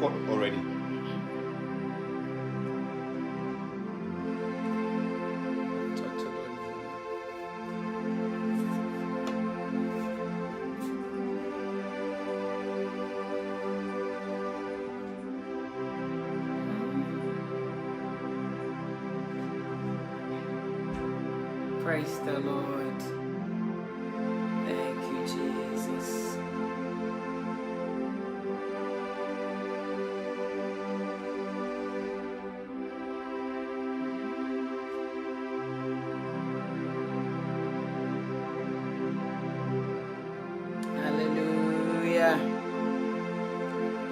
record already. Praise the Lord. Thank you, Jesus. Hallelujah.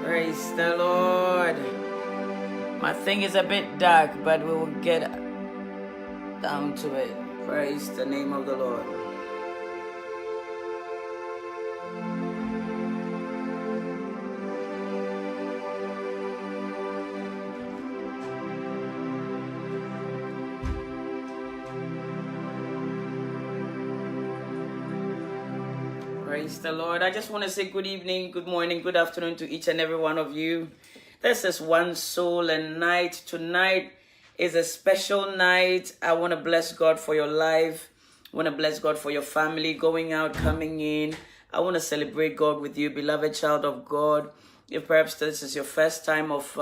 Praise the Lord. My thing is a bit dark, but we will get down to it. Praise the name of the Lord. Praise the Lord. I just want to say good evening, good morning, good afternoon to each and every one of you. This is One Soul and Night. Tonight is a special night. I want to bless God for your life. I want to bless God for your family, going out, coming in. I want to celebrate God with you, beloved child of God. If perhaps this is your first time of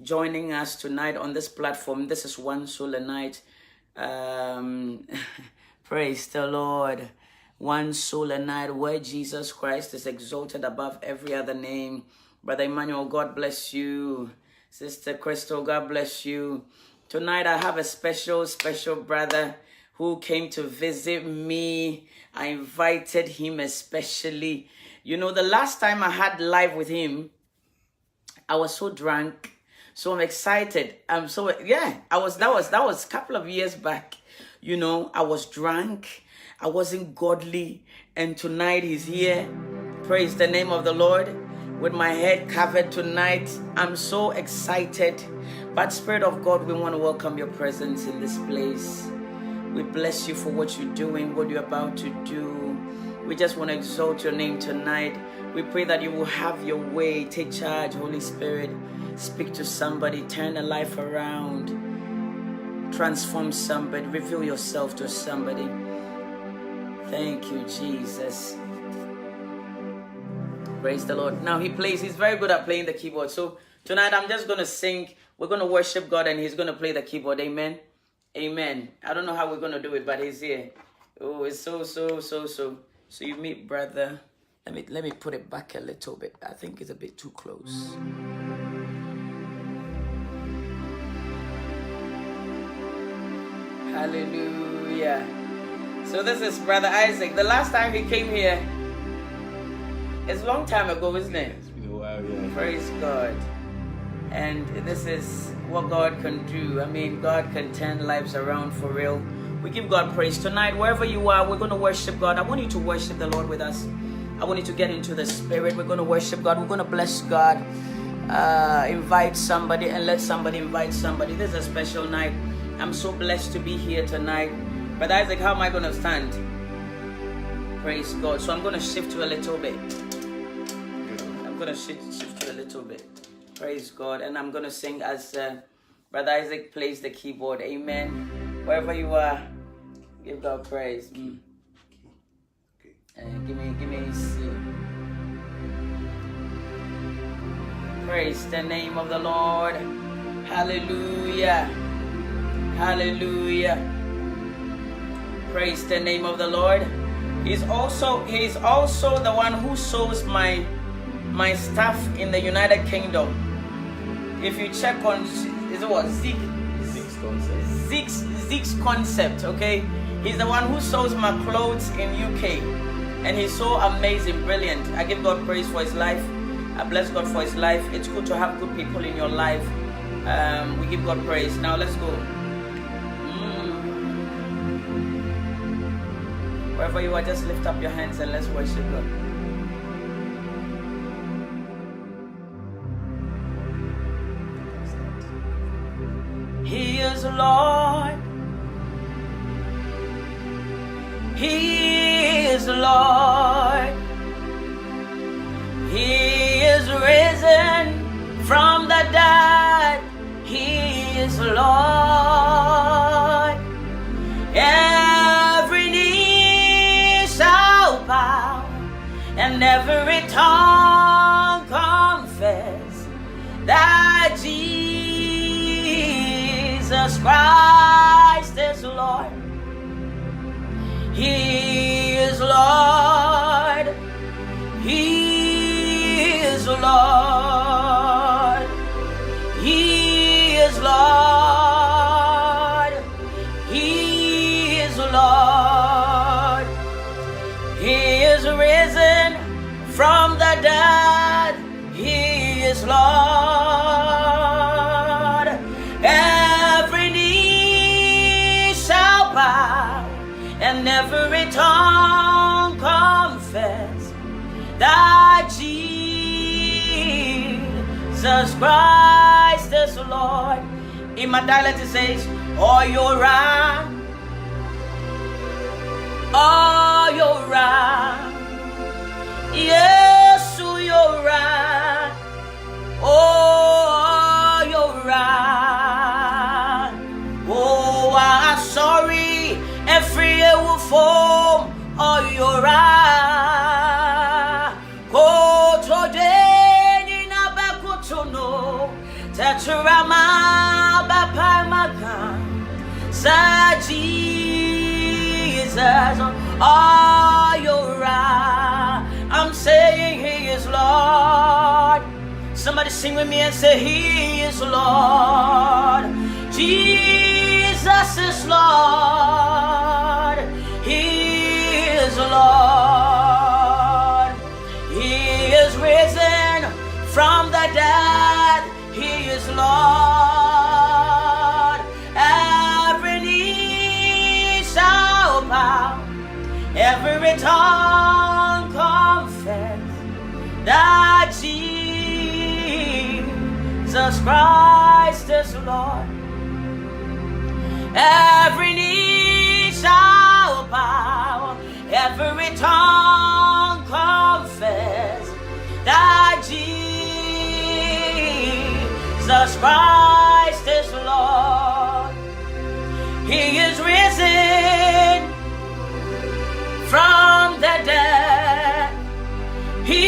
joining us tonight on this platform, this is One Soul and Night. Praise the Lord. One Soul and Night, where Jesus Christ is exalted above every other name. Brother Emmanuel, God bless you. Sister Crystal, God bless you. Tonight I have a special brother who came to visit me. I invited him especially. You know, the last time I had live with him, I was so drunk. So I'm excited. That was a couple of years back. You know, I was drunk. I wasn't godly. And tonight he's here. Praise the name of the Lord. With my head covered tonight. I'm so excited. But Spirit of God, we want to welcome your presence in this place. We bless you for what you're doing, what you're about to do. We just want to exalt your name tonight. We pray that you will have your way. Take charge, Holy Spirit. Speak to somebody. Turn a life around. Transform somebody. Reveal yourself to somebody. Thank you, Jesus. Praise the Lord. Now he's very good at playing the keyboard. So tonight I'm just going to sing. We're going to worship God and he's going to play the keyboard. Amen. Amen. I don't know how we're going to do it, but he's here. Oh, it's so. So you meet brother. Let me put it back a little bit. I think it's a bit too close. Hallelujah. So this is Brother Isaac. The last time he came here, it's a long time ago, isn't it? It's been a while, yeah. Praise God. And this is what God can do. I mean, God can turn lives around for real. We give God praise. Tonight, wherever you are, we're going to worship God. I want you to worship the Lord with us. I want you to get into the Spirit. We're going to worship God. We're going to bless God. Invite somebody and let somebody invite somebody. This is a special night. I'm so blessed to be here tonight. But Isaac, how am I going to stand? Praise God. So I'm going to shift you a little bit. I'm going to shift you a little bit. Praise God. And I'm going to sing as Brother Isaac plays the keyboard. Amen. Wherever you are, give God praise. Give me a C. Praise the name of the Lord. Hallelujah. Hallelujah. Praise the name of the Lord. He's also the one who sews my stuff in the United Kingdom. If you check on, is it what? Zeke's concept, okay? He's the one who sews my clothes in UK. And he's so amazing, brilliant. I give God praise for his life. I bless God for his life. It's good to have good people in your life. We give God praise. Now let's go. Wherever you are, just lift up your hands and let's worship God. He is Lord. He is Lord. He is risen from the dead. He is Lord. Every knee shall bow, and every tongue confess that Jesus Christ is Lord. He is Lord. He is Lord. He is Lord. He is Lord. He is risen from the dead. He is Lord. Every knee shall bow, and every tongue confess that Jesus Christ is Lord. In my dialect it says, "Oh, you're right. Oh, you're right. Yes, you're right. Oh, you're right. Oh, I'm sorry. Every year will form. Oh, you're right. Go today, Nina Bakutono. Taturama Bapa Makan. Sa Jesus. Oh, you're right. I'm saying He is Lord. Somebody sing with me and say, He is Lord. Jesus is Lord. He is Lord. He is risen from the dead. He is Lord. Every knee shall bow, every tongue confess that Jesus Christ is Lord. Every knee shall bow, every tongue confess that Jesus Christ is Lord. He is risen from the dead. He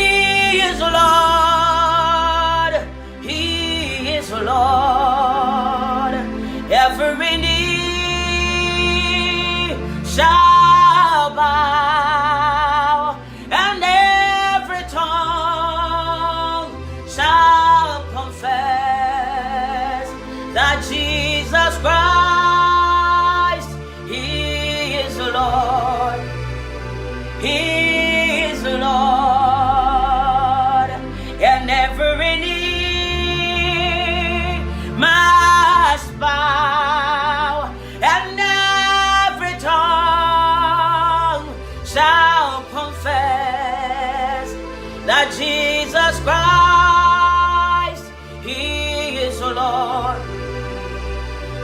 is Lord. He is Lord. Every knee shall bow, and every tongue shall confess that Jesus Christ, He is Lord. He is Lord. And every knee must bow, and every tongue shall confess that Jesus Christ, He is Lord.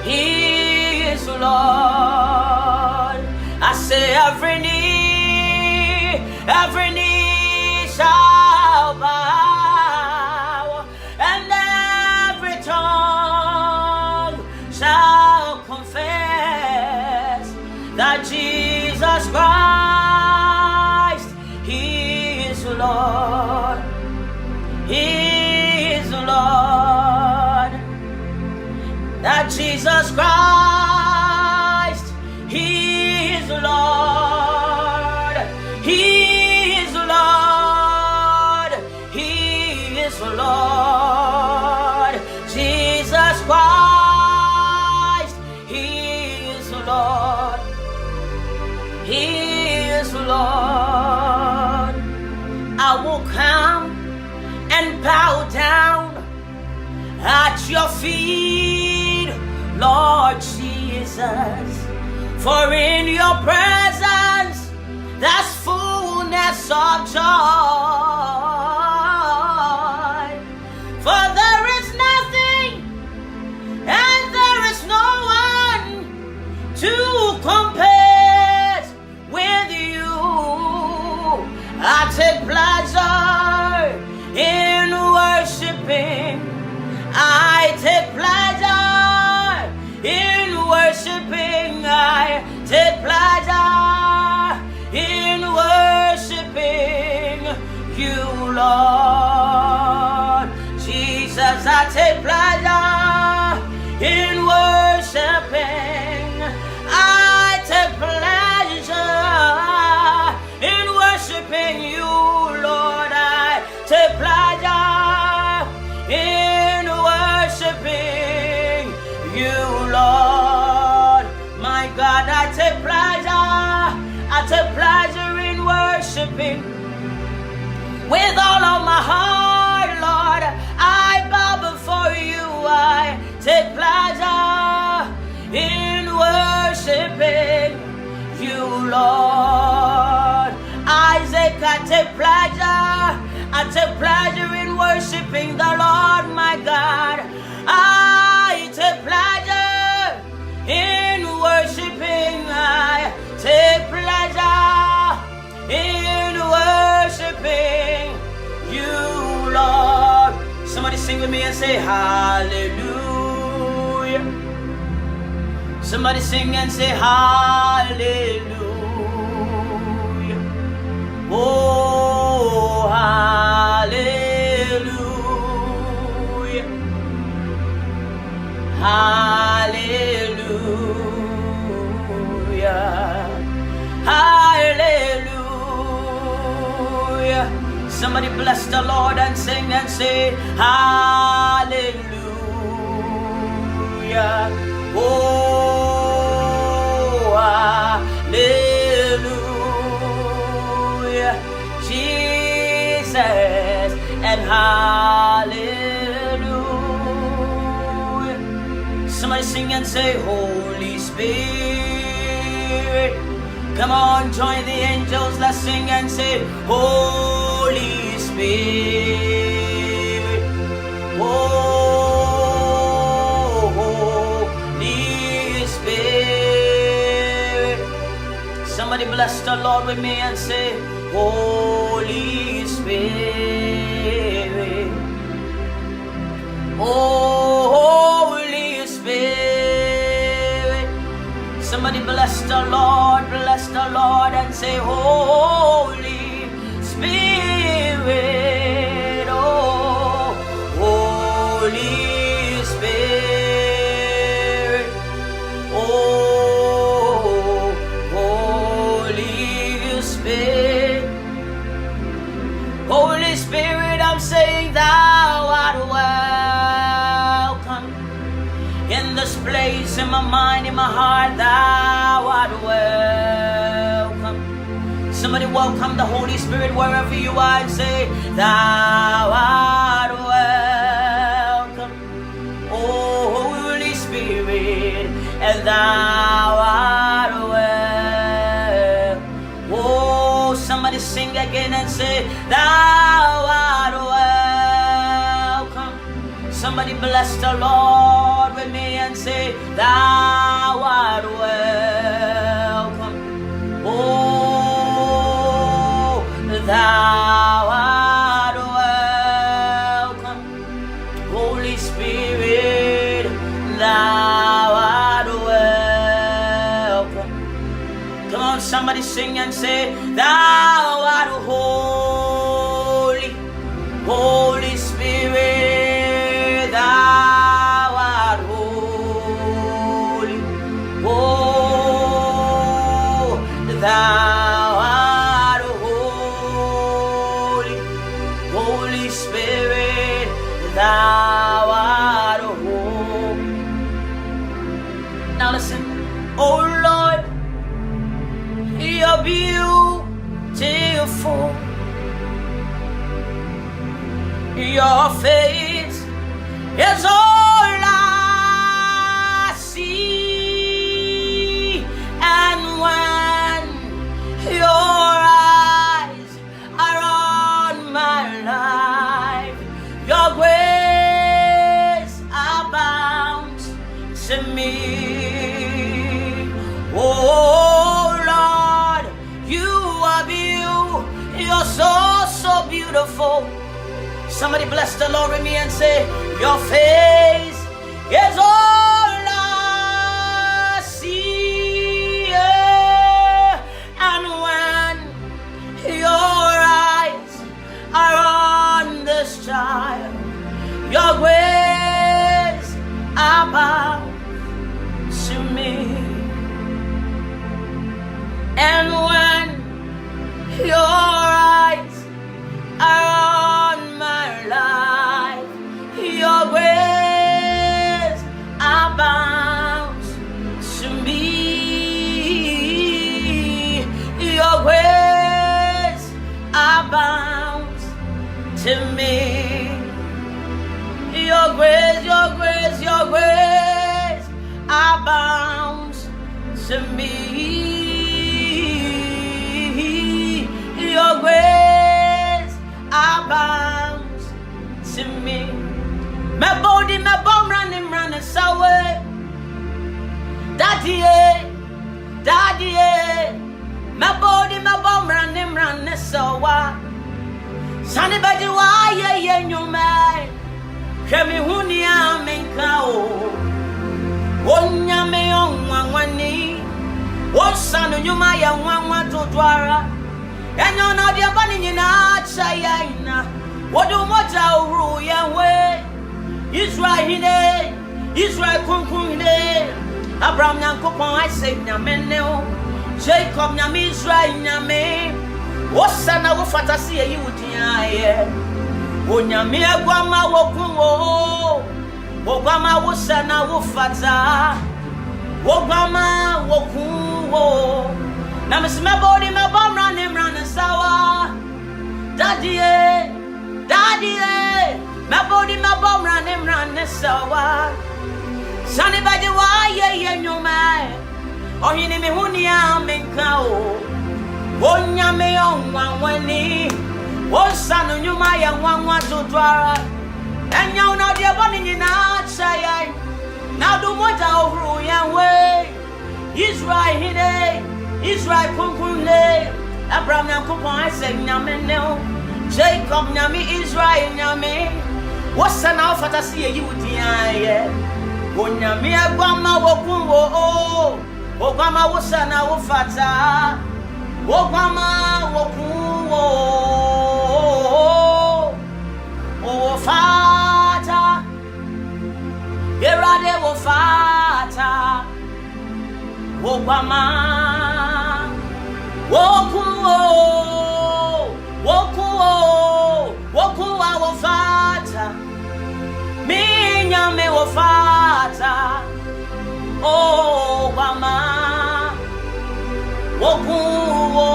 He is Lord. I say every knee shall bow, and every tongue shall confess that Jesus Christ, He is Lord. He is Lord. That Jesus Christ, He is Lord. He is Lord. He is Lord. Jesus Christ, He is Lord. He is Lord. I will come and bow down at your feet, Lord Jesus. For in your presence there's fullness of joy. For there is nothing and there is no one to compare with you. I take pleasure in worshiping Lord. Jesus, I take pleasure in worshiping. I take pleasure in worshiping you, Lord. I take pleasure in worshiping you, Lord. My God, I take pleasure in worshiping with all of my heart, Lord. I bow before you. I take pleasure in worshiping you, Lord. Isaac, I take pleasure in worshiping the Lord, my God. I take pleasure in worshiping. I take pleasure in worshiping you, Lord. Somebody sing with me and say hallelujah. Somebody sing and say hallelujah. Oh, hallelujah. Hallelujah. Hallelujah. Somebody bless the Lord and sing and say hallelujah. Oh, hallelujah. Jesus and hallelujah. Somebody sing and say Holy Spirit. Come on, join the angels. Let's sing and say Holy Spirit. Oh, Holy Spirit. Somebody bless the Lord with me and say Holy Spirit. Oh, Holy Spirit. Somebody bless the Lord and say Holy Spirit. Oh, Holy Spirit. Oh, Holy Spirit. Holy Spirit, I'm saying thou art welcome in this place, in my mind, in my heart, thou art welcome. Somebody welcome the Holy Spirit wherever you are and say, thou art welcome. Oh, Holy Spirit, and thou art welcome. Oh, somebody sing again and say, thou art welcome. Somebody bless the Lord with me and say, thou art welcome. Oh, thou art welcome. Holy Spirit, thou art welcome. Come on, somebody sing and say, thou art holy. Holy Spirit, thou art holy. Oh, thou art holy. Holy Spirit, thou art holy. Now listen. Oh Lord, you're beautiful. Your face is all I see, and when your eyes are on my life, your grace abounds to me. Oh Lord, you are beautiful. You're so beautiful. Somebody bless the Lord with me and say, your face is all I see, yeah. And when your eyes are on child. Your grace abounds to me. And when your eyes are on my life, your grace abounds to me. Your grace abounds to me. Your grace, your grace, your grace abounds to me. Your grace abounds to me. My body, my bone running away. Daddy, daddy, my body, my bone running away. Sunny body, why, yeah, you man. Kemi hunia menkao. Wonya me on wani. Wosanu nyuma ya wanwa totwara. Enyo na dia bani nyina chayaina. Wodu moja uru yawe. Israel hine, Israel kunkunde. Abraham nyankopon Isaac nyameneo. Jacob nyame Israel nyame. Wosana wo fatasi ye wudiaye. Onyame agwama wokunwo. Wogwama wosana wo fata. Wogwama wokunwo. Na mesime body me bom running sawa. Daddy, daddy, my body me bom running sawa. Sunny body wa ye nyuma. Ohini me hunia menka o. Onyame onwanwani. Wosanu nyuma ya nwanwa totwara. Enya una dia boni nyina chaya. Na do moja ohuru ya we. Israel hide, Israel kunkunle. Abraham nyankopon Isaac nyameneo. Jacob nyame Israel nyame. Wosana ofatasi ye wudiaye. Onyame agwama wokunwo. Ogwama wosana wofata. Ogwama wokunwo. Wofata. Yerade wofata. Ogwama wokunwo. Wokuwa wofata. Minyame wofata. Ogwama wokuwo.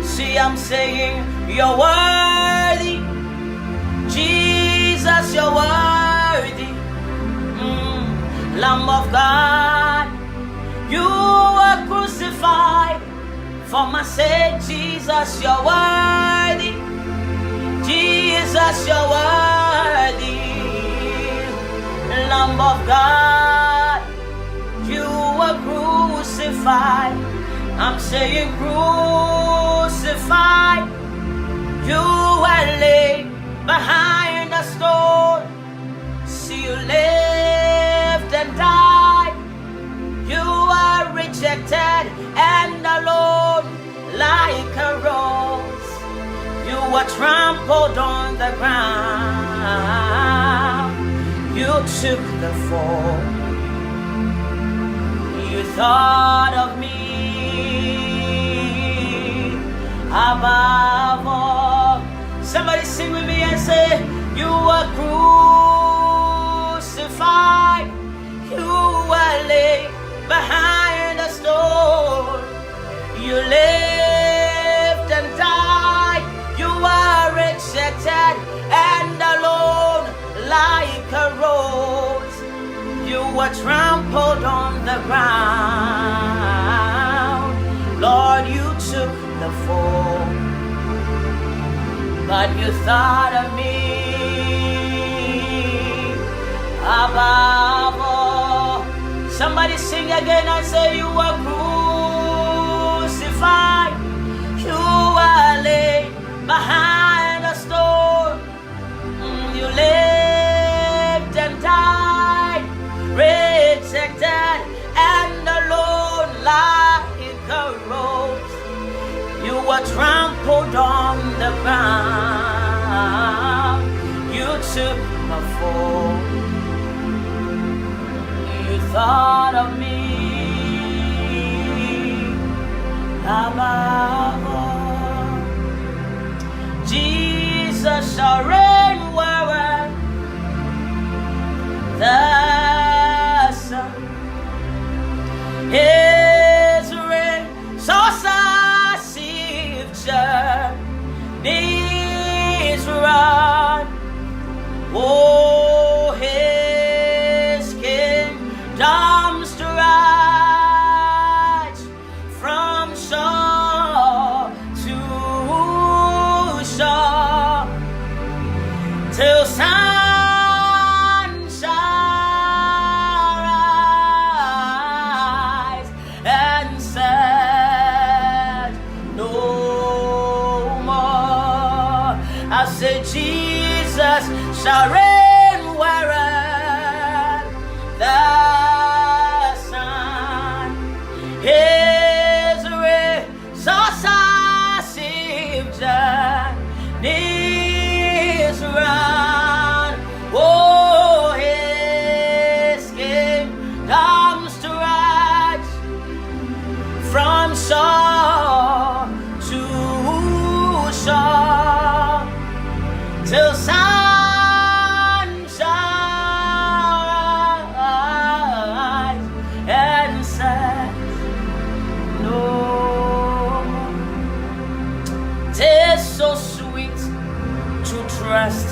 See, I'm saying you're worthy. Jesus, you're worthy. Lamb of God, you were crucified for my sake. Jesus, you're worthy. Jesus, you're worthy. Lamb of God, you were crucified. I'm saying crucified. You were laid behind the stone. See, you lived and died. You are rejected and alone like a rose. You were trampled on the ground. You took the fall. You thought of me above all. Somebody sing with me and say, you were crucified. You were laid behind the stone. You lived and died. You were rejected and alone like a rose. You were trampled on the ground. Lord, you took the fall, but you thought of me above all. Somebody sing again and say, you were crucified. You were laid behind a stone. You lived and died, rejected and alone like a rose. You were trampled on the ground. thought of me above all. Jesus shall reign wherever the sun. His reign so safe journeys run. Oh, his kingdom's to rise from shore to shore till sun shall rise and set no more. I say Jesus shall reign wherever the sun. His reign so safe journeys run. Oh, his kingdom's to rise from shore to shore till sun shall rise and set no more. 'Tis so sweet to trust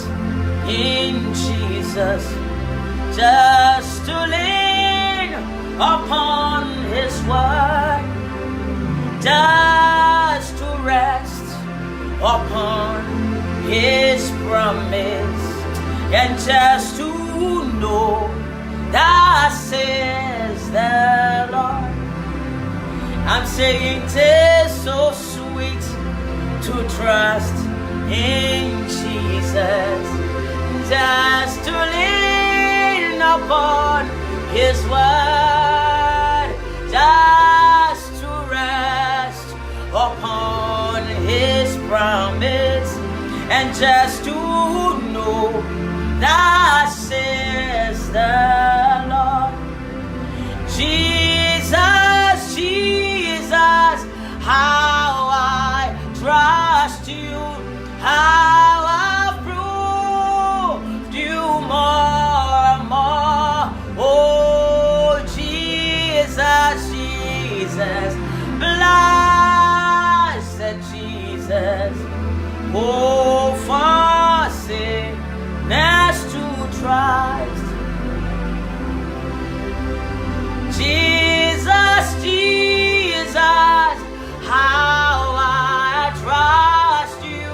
in Jesus, just to lean upon his word, just to rest upon his promise, and just to know that says the Lord. I'm saying 'tis so sweet to trust in Jesus, just to lean upon his word, just to rest upon his promise, and just to know that says the Lord. Jesus, Jesus, how I trust you, how I've proved you more and more. Oh, Jesus, Jesus, blessed Jesus. Oh, for sinners to trust. Jesus, Jesus, how I trust you.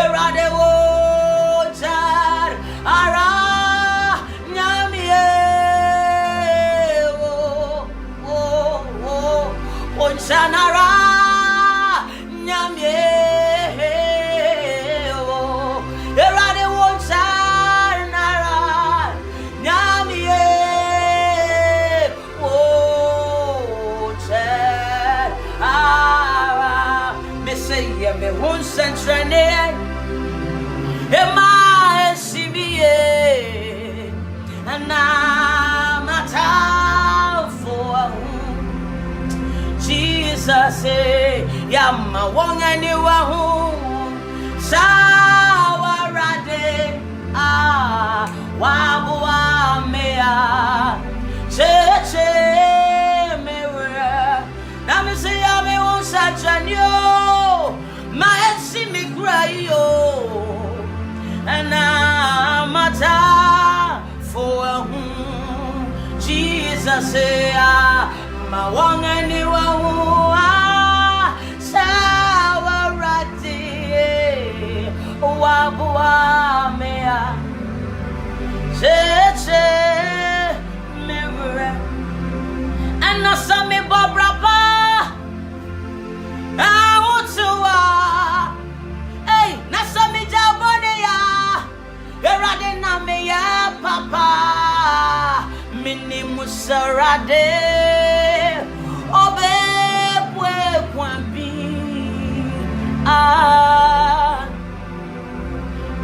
Erade wotar ara nyamie onsanara nyamie erade wotar nara nyamie wotar ara me say me won sentrane Ema esibie anamata for Jesus yama wongani wahu sawarade wabua mea cheche mewe nami say yame wonsa janyo ma esi mi krayo and I'm a for Jesus my one and you are Sawarati Wabua mea Cheche mirror and I saw me Bobrapa I want to hey Nasami Jabonia Erade na me ya papa mini musarade obe pwe kwambi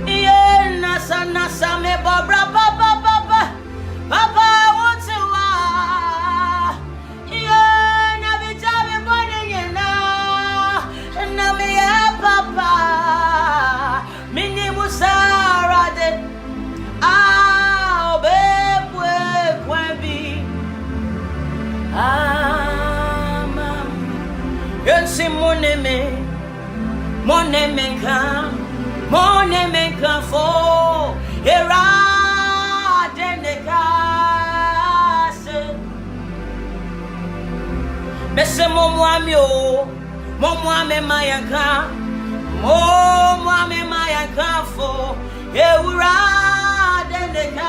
ye nasa me bobra papa papa want to ye na bijabe bone na me ya papa mini musarade bebwe kwambi yensi moneme kan fo era denekase mese momwame mayanka fo eura denekase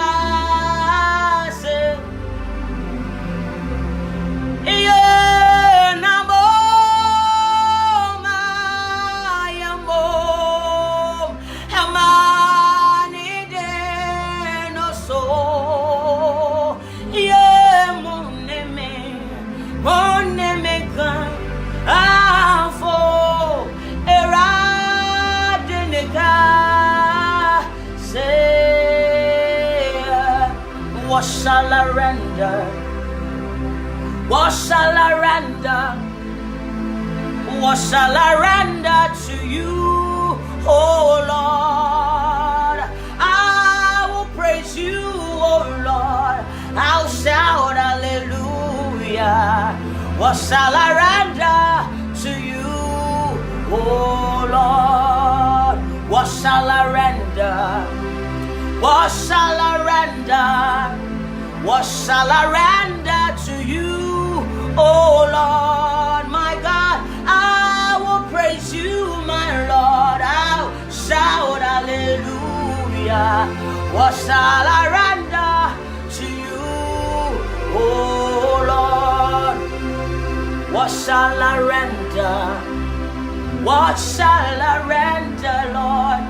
What shall I render? What shall I render? What shall I render to you, oh Lord? I will praise you, oh Lord. I'll shout hallelujah. What shall I render to you, oh Lord? What shall I render? What shall I render? What shall I render to you, oh Lord, my God? I will praise you, my Lord. I'll shout hallelujah. What shall I render to you, oh Lord? What shall I render? What shall I render, Lord?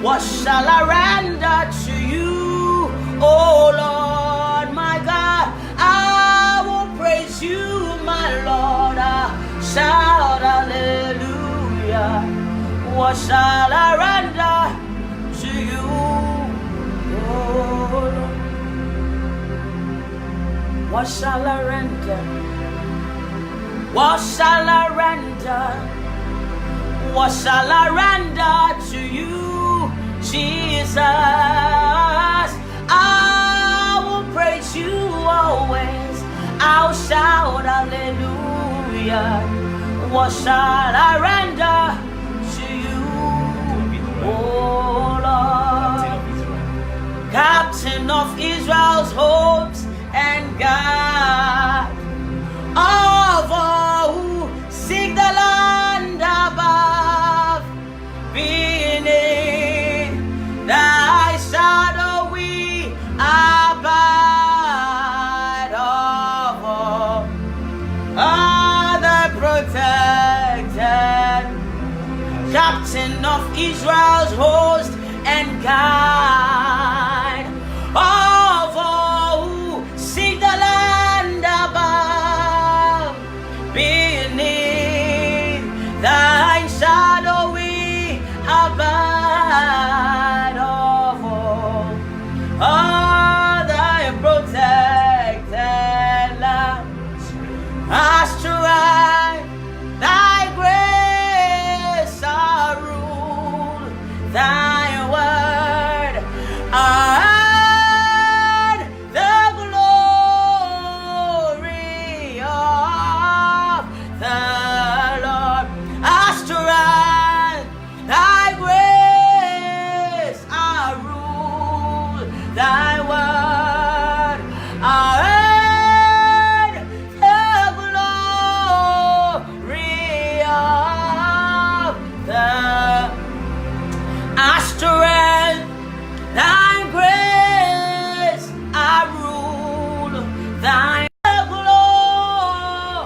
What shall I render to you, oh Lord, my God? I will praise you, my Lord. I shout hallelujah. What shall I render to you, oh Lord? What shall I render? What shall I render? What shall I render to you, Jesus? I will praise you always. I'll shout hallelujah. What shall I render to you, oh Lord? Captain of Israel's hopes and God of all who seek the land above. captain of Israel's host and guide of all who seek the land above. Beneath thy shadow we abide of all thy protected lands. As to thy grace our rule, thy word and the glory of the Lord. As to thy grace our rule, thy word and the glory of the Esther, thy grace our rule, thy glory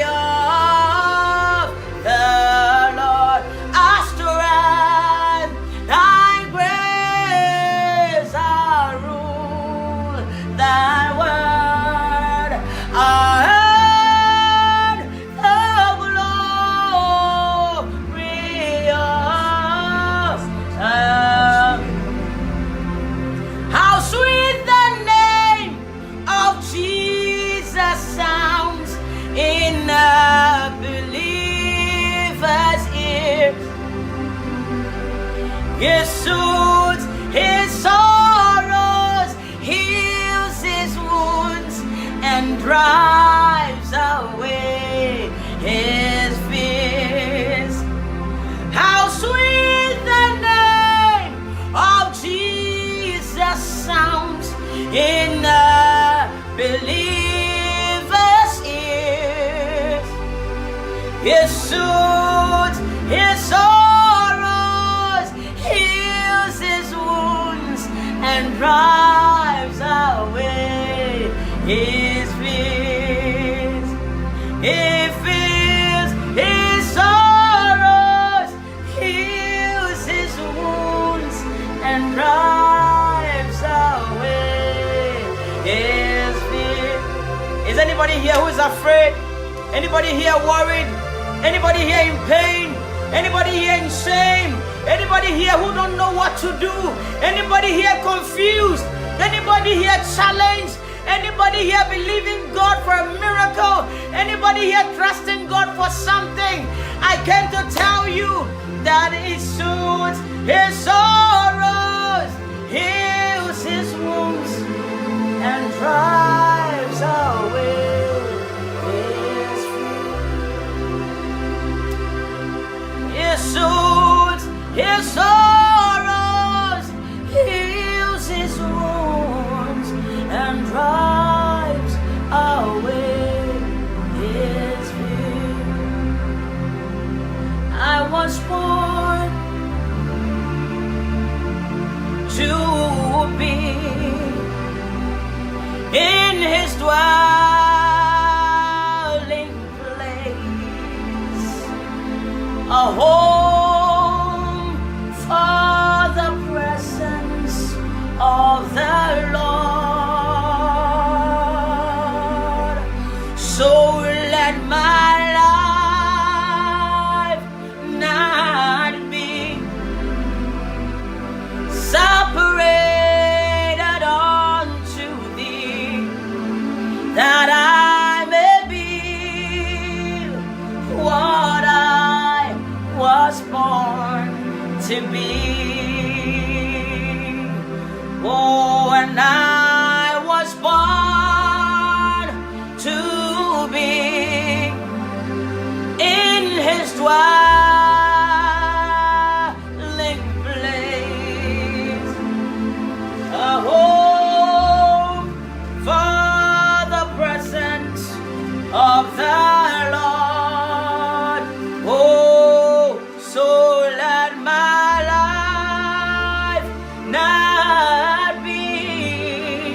of the Lord. Esther, thy grace our rule, thy word and the glory of how sweet the name of Jesus sounds in a believer's ear. He soothes his sorrows, heals his wounds, and drives away his fears. How sweet the name of Jesus sounds in a believer's ears. He soothes his sorrows, heals his wounds, and drives away his fears. He feels his sorrows, heals his wounds, and drives away his fears. Is anybody here who is afraid? Anybody here worried? Anybody here in pain? Anybody here in shame? Anybody here who don't know what to do? Anybody here confused? Anybody here challenged? Anybody here believing God for a miracle? Anybody here trusting God for something? I came to tell you that He soothes his sorrows, heals his wounds, and drives away his fear. He soothes his sorrows, heals his wounds, and drives away his fear. I was born to be in his dwelling place, a home for the presence of the Lord. So let my life not be separated unto thee, that I may be what I was born to be. Oh, and I was born to be in his dwelling place, a home for the presence of the Lord. Oh, so let my life not be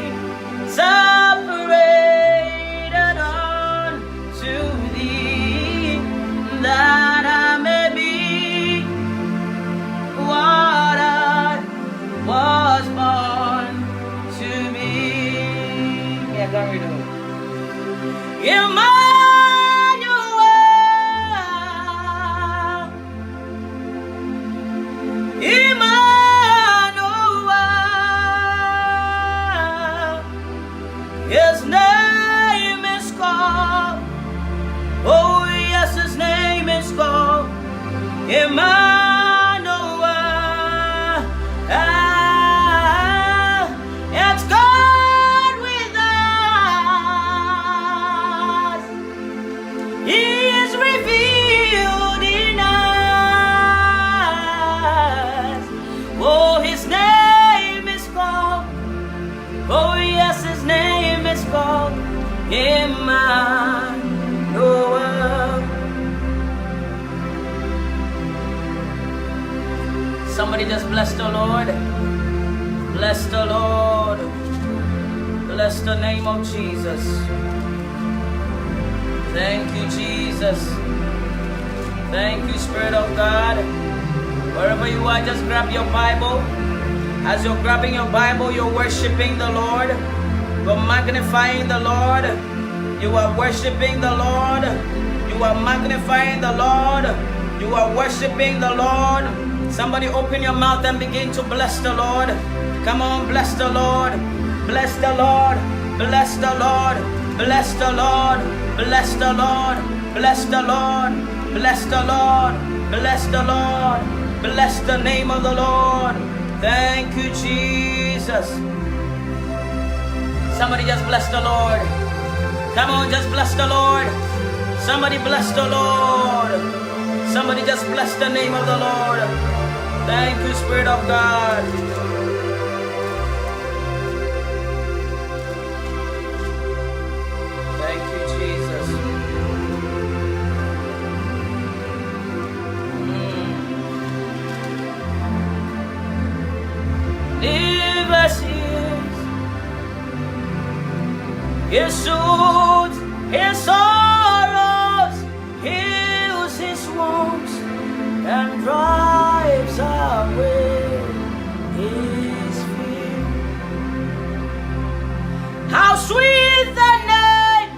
Emmanuel. It's God with us. He is revealed in us. Oh, his name is called. Oh, yes, his name is called Emmanuel. Somebody just bless the Lord. Bless the Lord. Bless the name of Jesus. Thank you, Jesus. Thank you, Spirit of God. Wherever you are, just grab your Bible. As you're grabbing your Bible, you're worshiping the Lord. You're magnifying the Lord. You are worshiping the Lord. You are magnifying the Lord. You are worshiping the Lord. Somebody open your mouth and begin to bless the Lord. Come on, bless the Lord. Bless the Lord. Bless the Lord. Bless the Lord. Bless the Lord. Bless the Lord. Bless the Lord. Bless the Lord. Bless the name of the Lord. Thank you, Jesus. Somebody just bless the Lord. Come on, just bless the Lord. Somebody bless the Lord. Somebody just bless the name of the Lord. Thank you, Spirit of God. Thank you, Jesus. Live as His suits, His sorrows, heals His wounds, and drives away His fear. How sweet the name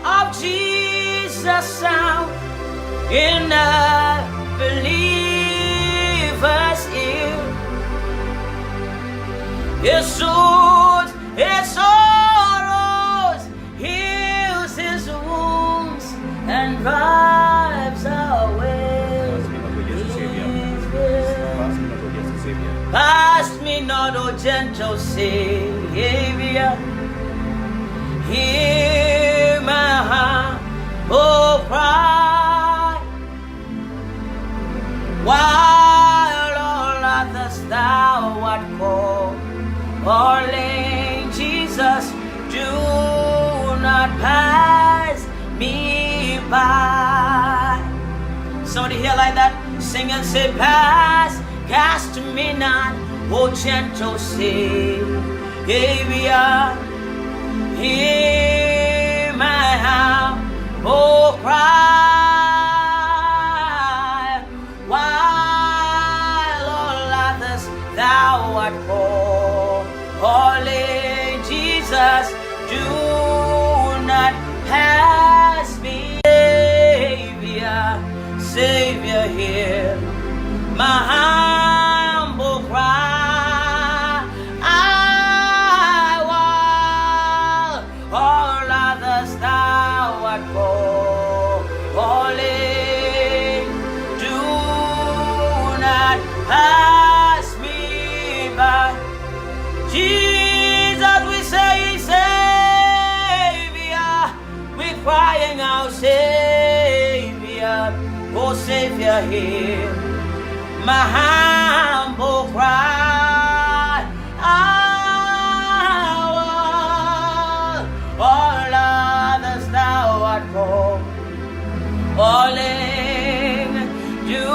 of Jesus sound in a believer's ear. His suits, His sorrows, heals His wounds, and drives away His fear. Pass me not, O gentle Savior. Hear my humble cry, while all others Thou art calling. Jesus, do not pass me by. Somebody here like that, sing and say, cast me not, O gentle Savior. Hear my humble cry, while all others Thou art calling. Jesus, do not pass me. Savior, hear my humble cry. While all others Thou art calling, do not pass me by. Jesus, we say, Savior, we're crying out, Savior, oh Savior, hear my humble cry. All others Thou art calling, do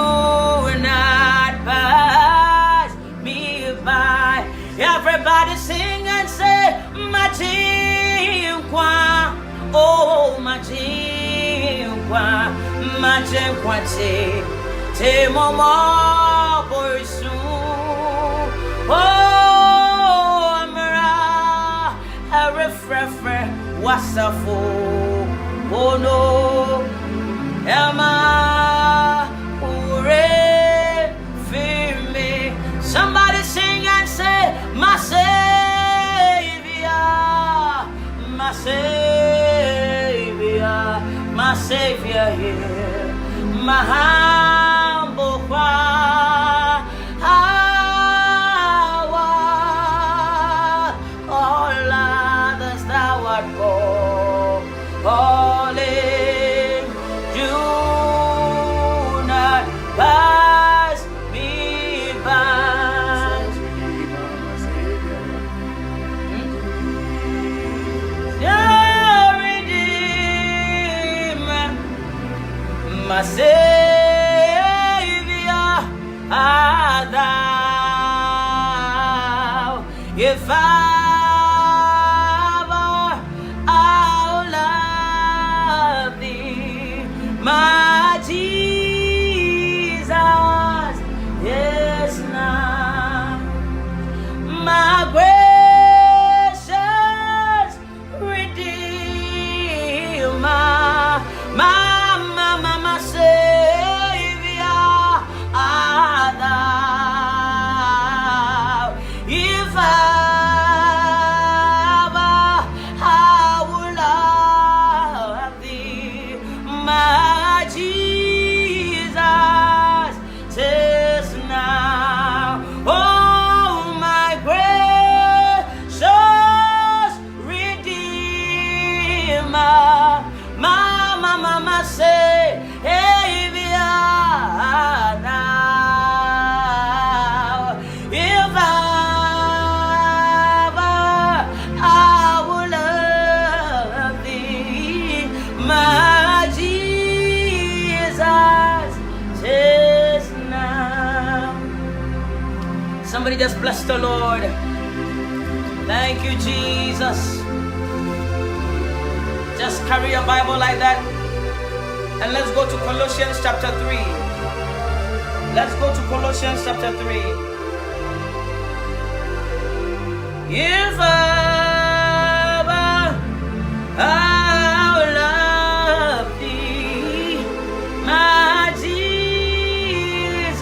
not pass me by. Everybody sing and say, Majinkwa, oh Majinkwa, Majinkwa te momo boisu, oh Amara, a refresh wasafo, oh no, Emma, ure firme. Somebody sing and say, my Savior, my Savior. 'Cause Savior, hear my humble cry. All others Thou art calling, do not pass me by. Jesus, we say, Savior, my humble cry. While all others Thou art calling, do not pass me by. Everybody sing and say, Majinkwa, oh Majinkwa, Majinkwa te momo boisu, oh Amara, a refresh wasafo, oh no, Emma, ure firme. Somebody sing and say, my Savior, my Savior, my Savior, my Savior, my Savior, my if ever I'll love thee, my Jesus, yes now, my gracious Redeemer, my Savior, art thou. If ever I will love thee, my Jesus, says now. Oh, my gracious Redeemer, my Savior now. If ever I will love thee, my Jesus says now. Somebody just bless the Lord. Thank you, Jesus. Just carry your Bible like that. And let's go to Colossians chapter 3. Let's go to Colossians chapter 3. If ever I'll love thee, my Jesus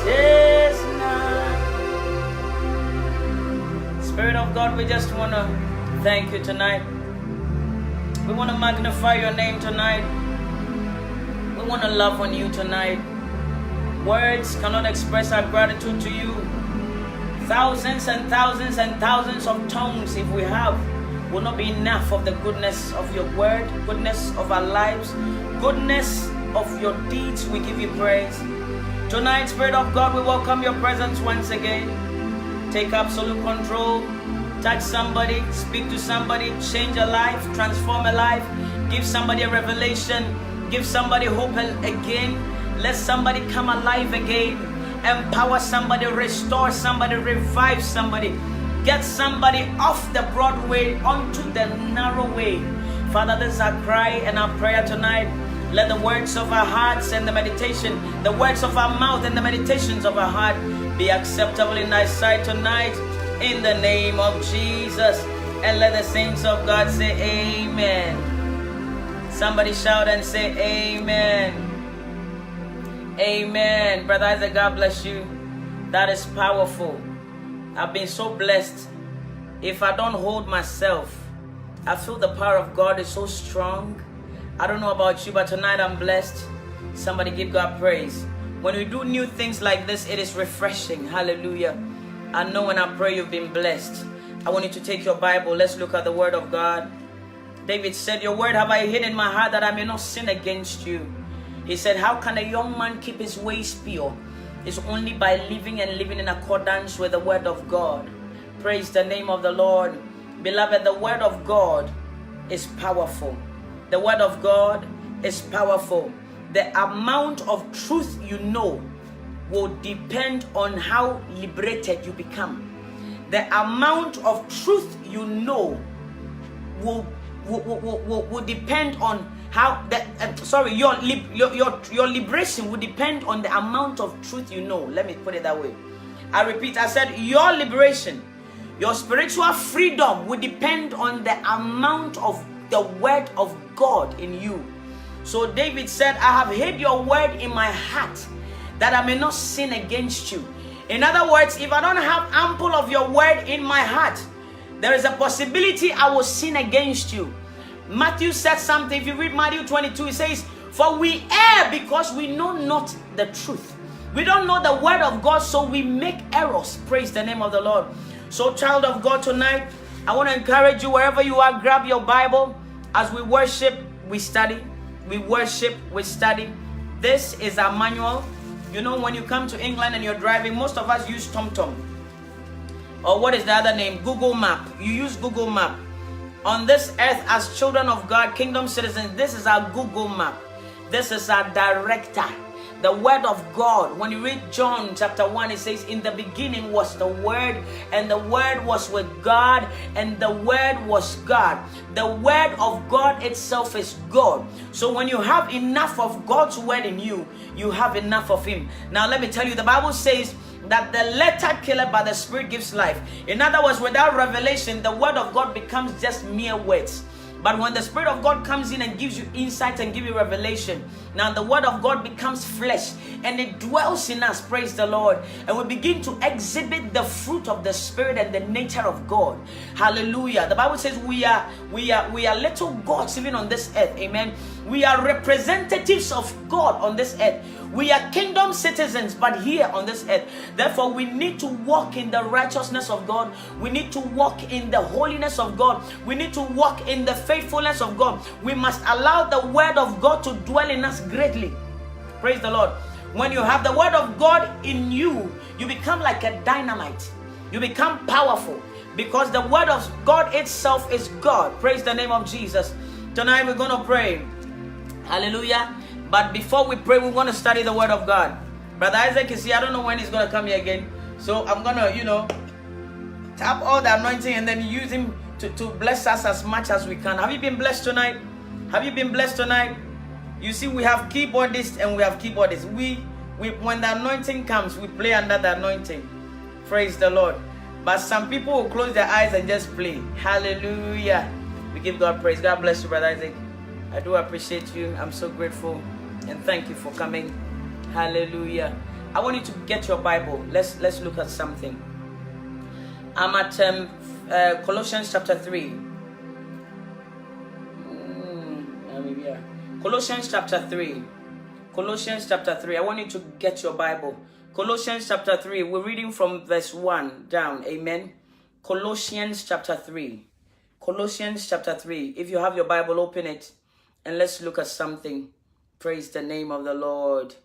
says now. Spirit of God, we just want to thank you tonight. We want to magnify your name tonight. We want to love on you tonight. Words cannot express our gratitude to you. Thousands and thousands and thousands of tongues, if we have, will not be enough of the goodness of your word, goodness of our lives, goodness of your deeds. We give you praise. Tonight, Spirit of God, we welcome your presence once again. Take absolute control. Touch somebody, speak to somebody, change a life, transform a life, give somebody a revelation, give somebody hope again, let somebody come alive again, empower somebody, restore somebody, revive somebody, get somebody off the broad way onto the narrow way. Father, this is our cry and our prayer tonight. Let the words of our hearts and the meditation, the words of our mouth and the meditations of our heart be acceptable in thy sight tonight. In the name of Jesus. And let the saints of God say amen. Somebody shout and say amen. Amen. Brother Isaac, God bless you. That is powerful. I've been so blessed. If I don't hold myself, I feel the power of God is so strong. I don't know about you, but tonight I'm blessed. Somebody give God praise. When we do new things like this, it is refreshing. Hallelujah. I know when I pray you've been blessed. I want you to take your Bible. Let's look at the word of God. David said, your word have I hid in my heart that I may not sin against you. He said, how can a young man keep his ways pure? It's only by living and living in accordance with the word of God. Praise the name of the Lord. Beloved, the word of God is powerful. The word of God is powerful. The amount of truth you know will depend on how liberated you become. The amount of truth you know will depend on how your liberation will depend on the amount of truth you know. Let me put it that way. I repeat, I said your liberation, your spiritual freedom will depend on the amount of the word of God in you. So David said, I have hid your word in my heart that I may not sin against you. In other words, if I don't have ample of your word in my heart, there is a possibility I will sin against you. Matthew said something. If you read Matthew 22, it says, for we err because we know not the truth. We don't know the word of God, so we make errors. Praise the name of the Lord. So child of God, tonight, I want to encourage you, wherever you are, grab your Bible. As we worship, we study. We worship, we study. This is our manual. You know, when you come to England and you're driving, most of us use TomTom. Or what is the other name? Google Map. You use Google Map. On this earth, as children of God, kingdom citizens, this is our Google Map. This is our director. The word of God. When you read John chapter 1, it says, in the beginning was the word, and the word was with God, and the word was God. The word of God itself is God. So when you have enough of God's word in you, you have enough of him. Now let me tell you, the Bible says that the letter killeth, but the spirit gives life. In other words, without revelation, the word of God becomes just mere words. But when the Spirit of God comes in and gives you insight and gives you revelation, now the word of God becomes flesh and it dwells in us, praise the Lord. And we begin to exhibit the fruit of the Spirit and the nature of God. Hallelujah. The Bible says we are little gods living on this earth. Amen. We are representatives of God on this earth. We are kingdom citizens, but here on this earth. Therefore, we need to walk in the righteousness of God. We need to walk in the holiness of God. We need to walk in the faithfulness of God. We must allow the word of God to dwell in us greatly. Praise the Lord. When you have the word of God in you, you become like a dynamite. You become powerful because the word of God itself is God. Praise the name of Jesus. Tonight we're going to pray. Hallelujah. But before we pray, we want to study the word of God. Brother Isaac is here. I don't know when he's going to come here again. So I'm going to, tap all the anointing and then use him to bless us as much as we can. Have you been blessed tonight? Have you been blessed tonight? You see, we have keyboardists and we have keyboardists. We when the anointing comes, we play under the anointing. Praise the Lord. But some people will close their eyes and just play. Hallelujah. We give God praise. God bless you, Brother Isaac. I do appreciate you. I'm so grateful. And thank you for coming. Hallelujah. I want you to get your Bible. Let's look at something. I'm at Colossians chapter 3. Colossians chapter 3. Colossians chapter 3. I want you to get your Bible. Colossians chapter 3. We're reading from verse 1 down. Amen. Colossians chapter 3. Colossians chapter 3. If you have your Bible, open it. And let's look at something. Praise the name of the Lord.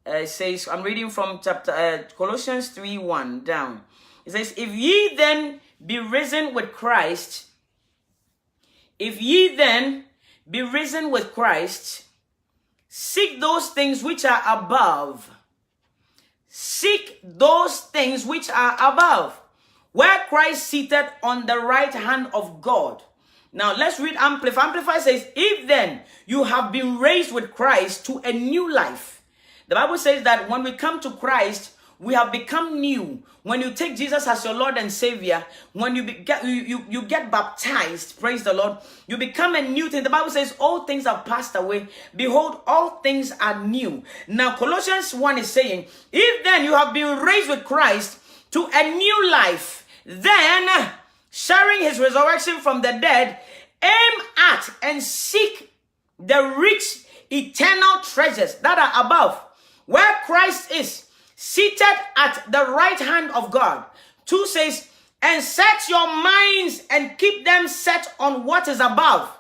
It says, I'm reading from chapter Colossians 3:1 down. It says, if ye then be risen with Christ, seek those things which are above. Seek those things which are above, where Christ seated on the right hand of God. Now let's read Amplify. Amplify says, if then you have been raised with Christ to a new life. The Bible says that when we come to Christ, we have become new. When you take Jesus as your Lord and Savior, when you get baptized, praise the Lord, you become a new thing. The Bible says all things have passed away. Behold, all things are new. Now Colossians 1 is saying, if then you have been raised with Christ to a new life, then sharing his resurrection from the dead, aim at and seek the rich eternal treasures that are above, where Christ is seated at the right hand of God. 2 says, and set your minds and keep them set on what is above.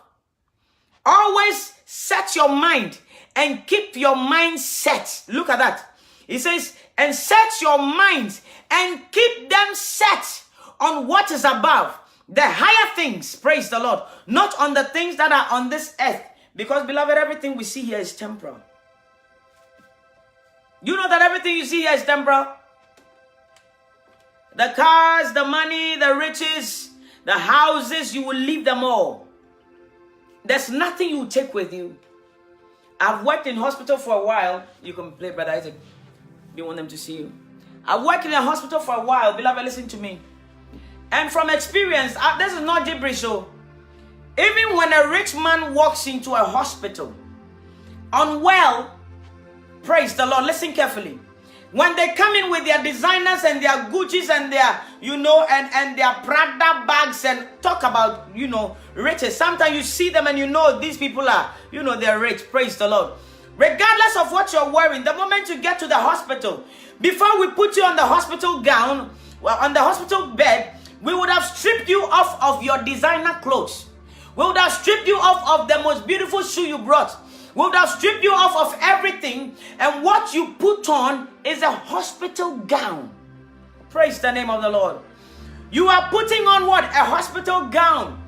Always set your mind and keep your mind set. Look at that. It says, and set your minds and keep them set on what is above, the higher things, praise the Lord, not on the things that are on this earth. Because, beloved, everything we see here is temporal. You know that everything you see here is temporal. The cars, the money, the riches, the houses, you will leave them all. There's nothing you will take with you. I've worked in hospital for a while. You can play, Brother Isaac. You want them to see you. I've worked in a hospital for a while. Beloved, listen to me. And from experience, this is not gibberish. So, even when a rich man walks into a hospital, unwell, praise the Lord, listen carefully. When they come in with their designers and their Gucci's and their, and their Prada bags and talk about, riches. Sometimes you see them and these people are, they're rich. Praise the Lord. Regardless of what you're wearing, the moment you get to the hospital, before we put you on the hospital gown, on the hospital bed, we would have stripped you off of your designer clothes. We would have stripped you off of the most beautiful shoe you brought. We would have stripped you off of everything. And what you put on is a hospital gown. Praise the name of the Lord. You are putting on what? A hospital gown.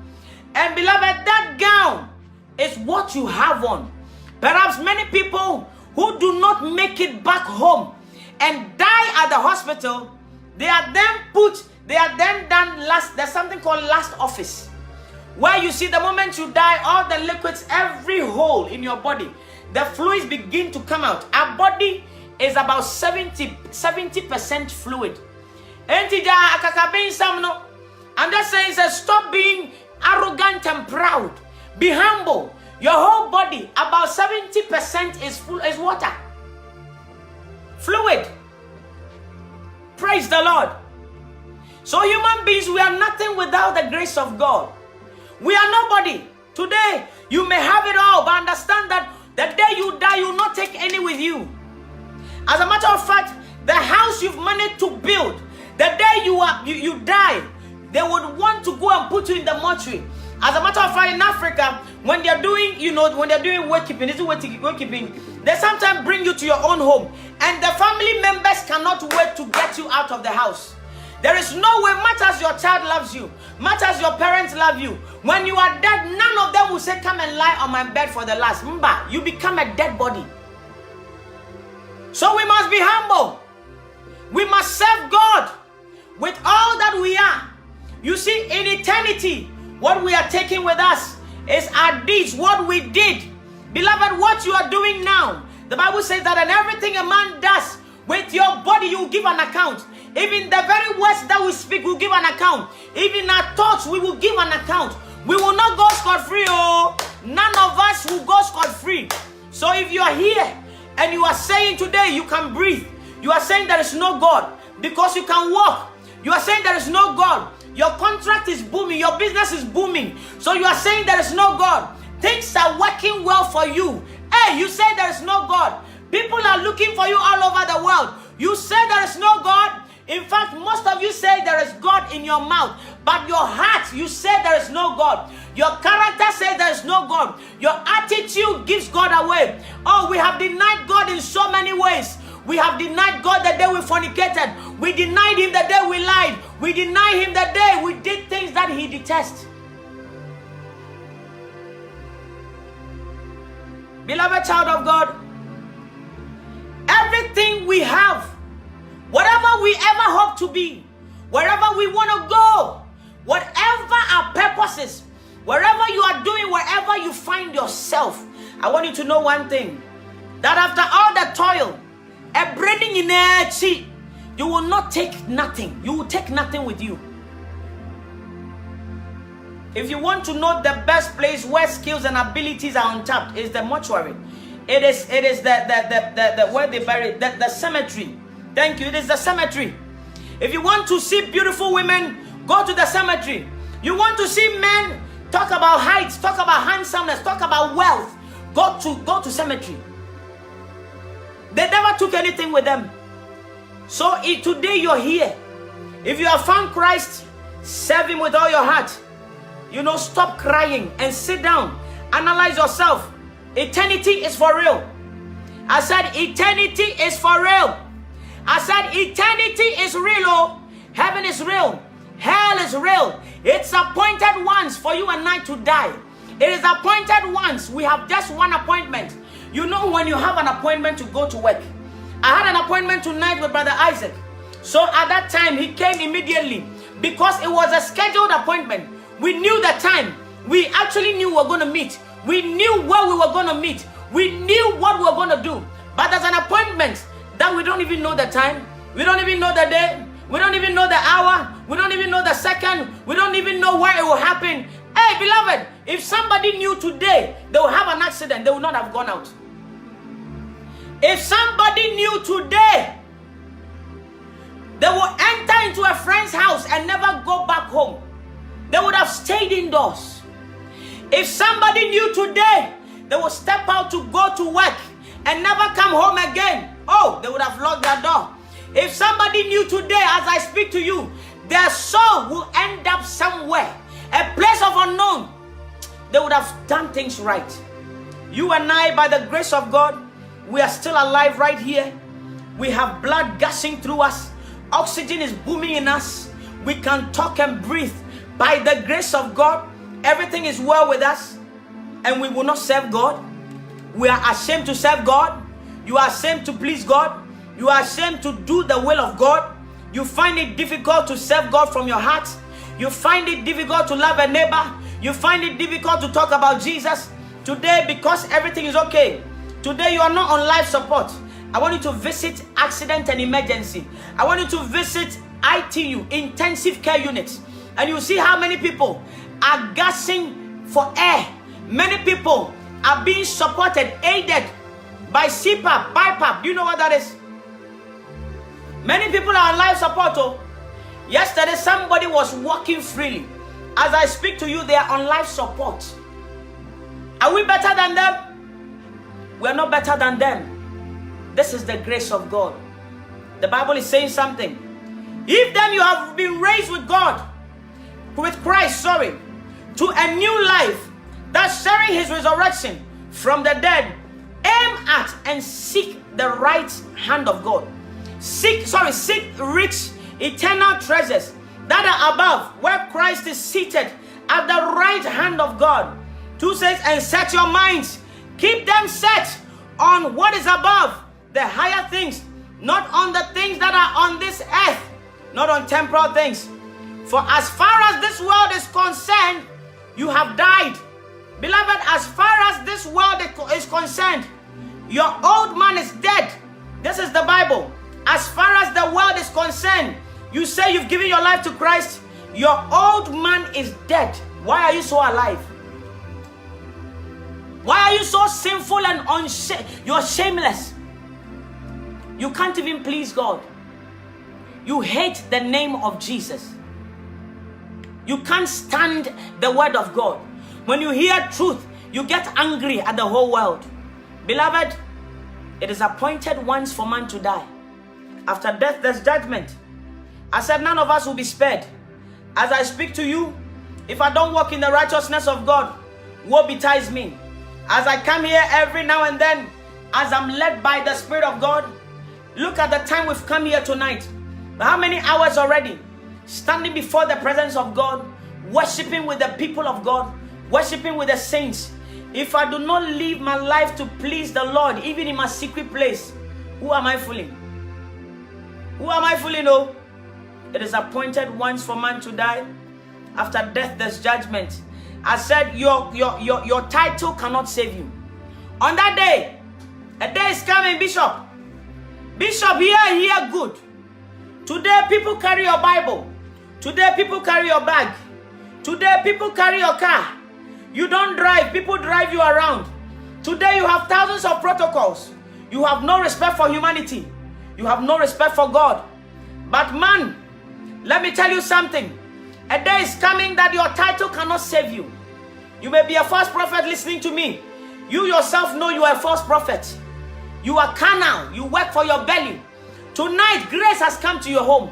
And beloved, that gown is what you have on. Perhaps many people who do not make it back home and die at the hospital, they are then done last. There's something called last office, where you see the moment you die, all the liquids, every hole in your body, the fluids begin to come out. Our body is about 70% fluid. I'm just saying, stop being arrogant and proud. Be humble. Your whole body, about 70% is water. Fluid. Praise the Lord. So human beings, we are nothing without the grace of God. We are nobody. Today, you may have it all, but understand that the day you die, you will not take any with you. As a matter of fact, the house you've managed to build, the day you die, they would want to go and put you in the mortuary. As a matter of fact, in Africa, when they're doing, waykeeping, they sometimes bring you to your own home, and the family members cannot wait to get you out of the house. There is no way, much as your child loves you, much as your parents love you, when you are dead, none of them will say, come and lie on my bed for the last. Mba, you become a dead body. So we must be humble. We must serve God with all that we are. You see, in eternity, what we are taking with us is our deeds, what we did. Beloved, what you are doing now, the Bible says that in everything a man does with your body, you will give an account. Even the very words that we speak, we will give an account. Even our thoughts, we will give an account. We will not go scot-free. Oh, none of us will go scot-free. So if you are here and you are saying today you can breathe, you are saying there is no God because you can walk. You are saying there is no God. Your contract is booming. Your business is booming. So you are saying there is no God. Things are working well for you. Hey, you say there is no God. People are looking for you all over the world. You say there is no God. In fact, most of you say there is God in your mouth, but your heart, you say there is no God. Your character says there is no God. Your attitude gives God away. Oh, we have denied God in so many ways. We have denied God the day we fornicated. We denied Him the day we lied. We denied Him the day we did things that He detests. Beloved child of God, everything we have, whatever we ever hope to be, wherever we want to go, whatever our purposes, wherever you are doing, wherever you find yourself, I want you to know one thing, that after all the toil, a breathing in a you will not take nothing. You will take nothing with you. If you want to know the best place where skills and abilities are untapped, is the mortuary. It is the where they bury the cemetery. Thank you. It is the cemetery. If you want to see beautiful women, go to the cemetery. You want to see men, talk about height, talk about handsomeness, talk about wealth, go to cemetery. They never took anything with them. So today you're here. If you have found Christ, serve Him with all your heart. Stop crying and sit down. Analyze yourself. Eternity is for real. I said eternity is for real. I said eternity is real. Oh. Heaven is real. Hell is real. It's appointed once for you and I to die. It is appointed once. We have just one appointment. When you have an appointment to go to work. I had an appointment tonight with Brother Isaac. So at that time, he came immediately because it was a scheduled appointment. We knew the time. We actually knew we were going to meet. We knew where we were going to meet. We knew what we were going to do. But there's an appointment that we don't even know the time. We don't even know the day. We don't even know the hour. We don't even know the second. We don't even know where it will happen. Hey, beloved, if somebody knew today they will have an accident, they would not have gone out. If somebody knew today they will enter into a friend's house and never go back home, they would have stayed indoors. If somebody knew today they will step out to go to work and never come home again, they would have locked their door. If somebody knew today, as I speak to you, their soul will end up somewhere, a place of unknown, they would have done things right. You and I, by the grace of God, we are still alive right here. We have blood gushing through us. Oxygen is booming in us. We can talk and breathe. By the grace of God, everything is well with us. And we will not serve God. We are ashamed to serve God. You are ashamed to please God. You are ashamed to do the will of God. You find it difficult to serve God from your heart. You find it difficult to love a neighbor. You find it difficult to talk about Jesus. Today, because everything is okay, today you are not on life support. I want you to visit accident and emergency. I want you to visit ITU, intensive care units. And you see how many people are gasping for air. Many people are being supported, aided by CPAP, BiPAP. Do you know what that is? Many people are on life support. Oh. Yesterday, somebody was walking freely. As I speak to you, they are on life support. Are we better than them? We are not better than them. This is the grace of God. The Bible is saying something. If then you have been raised with God, with Christ, to a new life, that's sharing his resurrection from the dead, aim at and seek the right hand of God. Seek rich eternal treasures that are above, where Christ is seated at the right hand of God. 2 says, and set your minds, keep them set on what is above, the higher things, not on the things that are on this earth, not on temporal things. For as far as this world is concerned, you have died. Beloved, as far as this world is concerned, your old man is dead. This is the Bible. As far as the world is concerned, you say you've given your life to Christ, your old man is dead. Why are you so alive? Why are you so sinful and you're shameless? You can't even please God. You hate the name of Jesus. You can't stand the word of God. When you hear truth, you get angry at the whole world. Beloved, it is appointed once for man to die. After death, there's judgment. I said none of us will be spared. As I speak to you, if I don't walk in the righteousness of God, woe betides me. As I come here every now and then, as I'm led by the Spirit of God, look at the time we've come here tonight. How many hours already? Standing before the presence of God, worshiping with the people of God, worshiping with the saints. If I do not live my life to please the Lord, even in my secret place, who am I fooling? Who am I fooling? No. It is appointed once for man to die. After death, there's judgment. I said your title cannot save you. On that day, a day is coming, Bishop. Bishop, here, good. Today, people carry your Bible. Today, people carry your bag. Today, people carry your car. You don't drive, people drive you around. Today, you have thousands of protocols. You have no respect for humanity. You have no respect for God. But man, let me tell you something. A day is coming that your title cannot save you. You may be a false prophet listening to me. You yourself know you are a false prophet. You are carnal. You work for your belly. Tonight, grace has come to your home.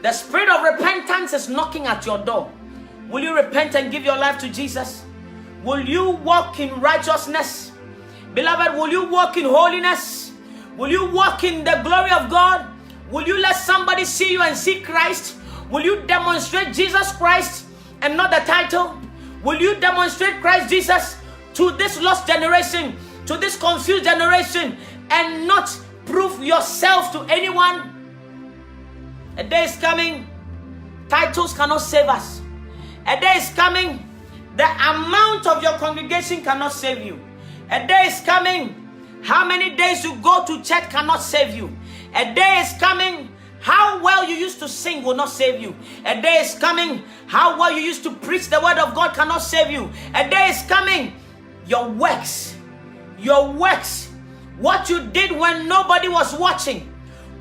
The spirit of repentance is knocking at your door. Will you repent and give your life to Jesus? Will you walk in righteousness? Beloved, will you walk in holiness? Will you walk in the glory of God? Will you let somebody see you and see Christ? Will you demonstrate Jesus Christ and not the title? Will you demonstrate Christ Jesus to this lost generation, to this confused generation, and not prove yourself to anyone? A day is coming, titles cannot save us. A day is coming, the amount of your congregation cannot save you. A day is coming, how many days you go to church cannot save you. A day is coming, how well you used to sing will not save you. A day is coming, how well you used to preach the word of God cannot save you. A day is coming, your works, what you did when nobody was watching,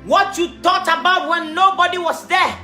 what you thought about when nobody was there,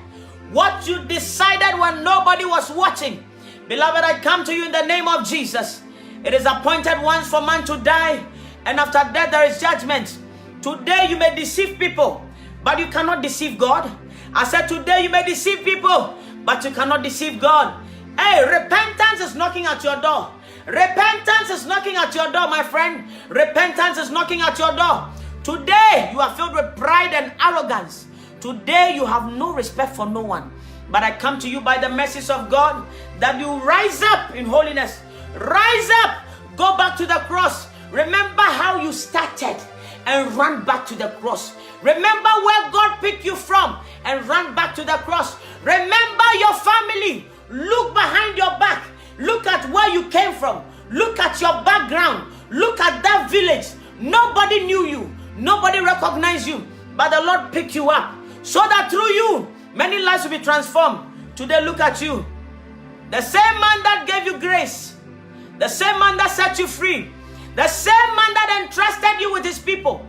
what you decided when nobody was watching. Beloved, I come to you in the name of Jesus. It is appointed once for man to die, and after that there is judgment. Today you may deceive people, but you cannot deceive God. I said today you may deceive people, but you cannot deceive God. Hey, repentance is knocking at your door. Repentance is knocking at your door, my friend. Repentance is knocking at your door. Today you are filled with pride and arrogance. Today you have no respect for no one. But I come to you by the mercies of God that you rise up in holiness. Rise up. Go back to the cross. Remember how you started and run back to the cross. Remember where God picked you from and run back to the cross. Remember your family. Look behind your back. Look at where you came from. Look at your background. Look at that village. Nobody knew you. Nobody recognized you. But the Lord picked you up so that through you, many lives will be transformed. Today, look at you. The same man that gave you grace. The same man that set you free. The same man that entrusted you with his people.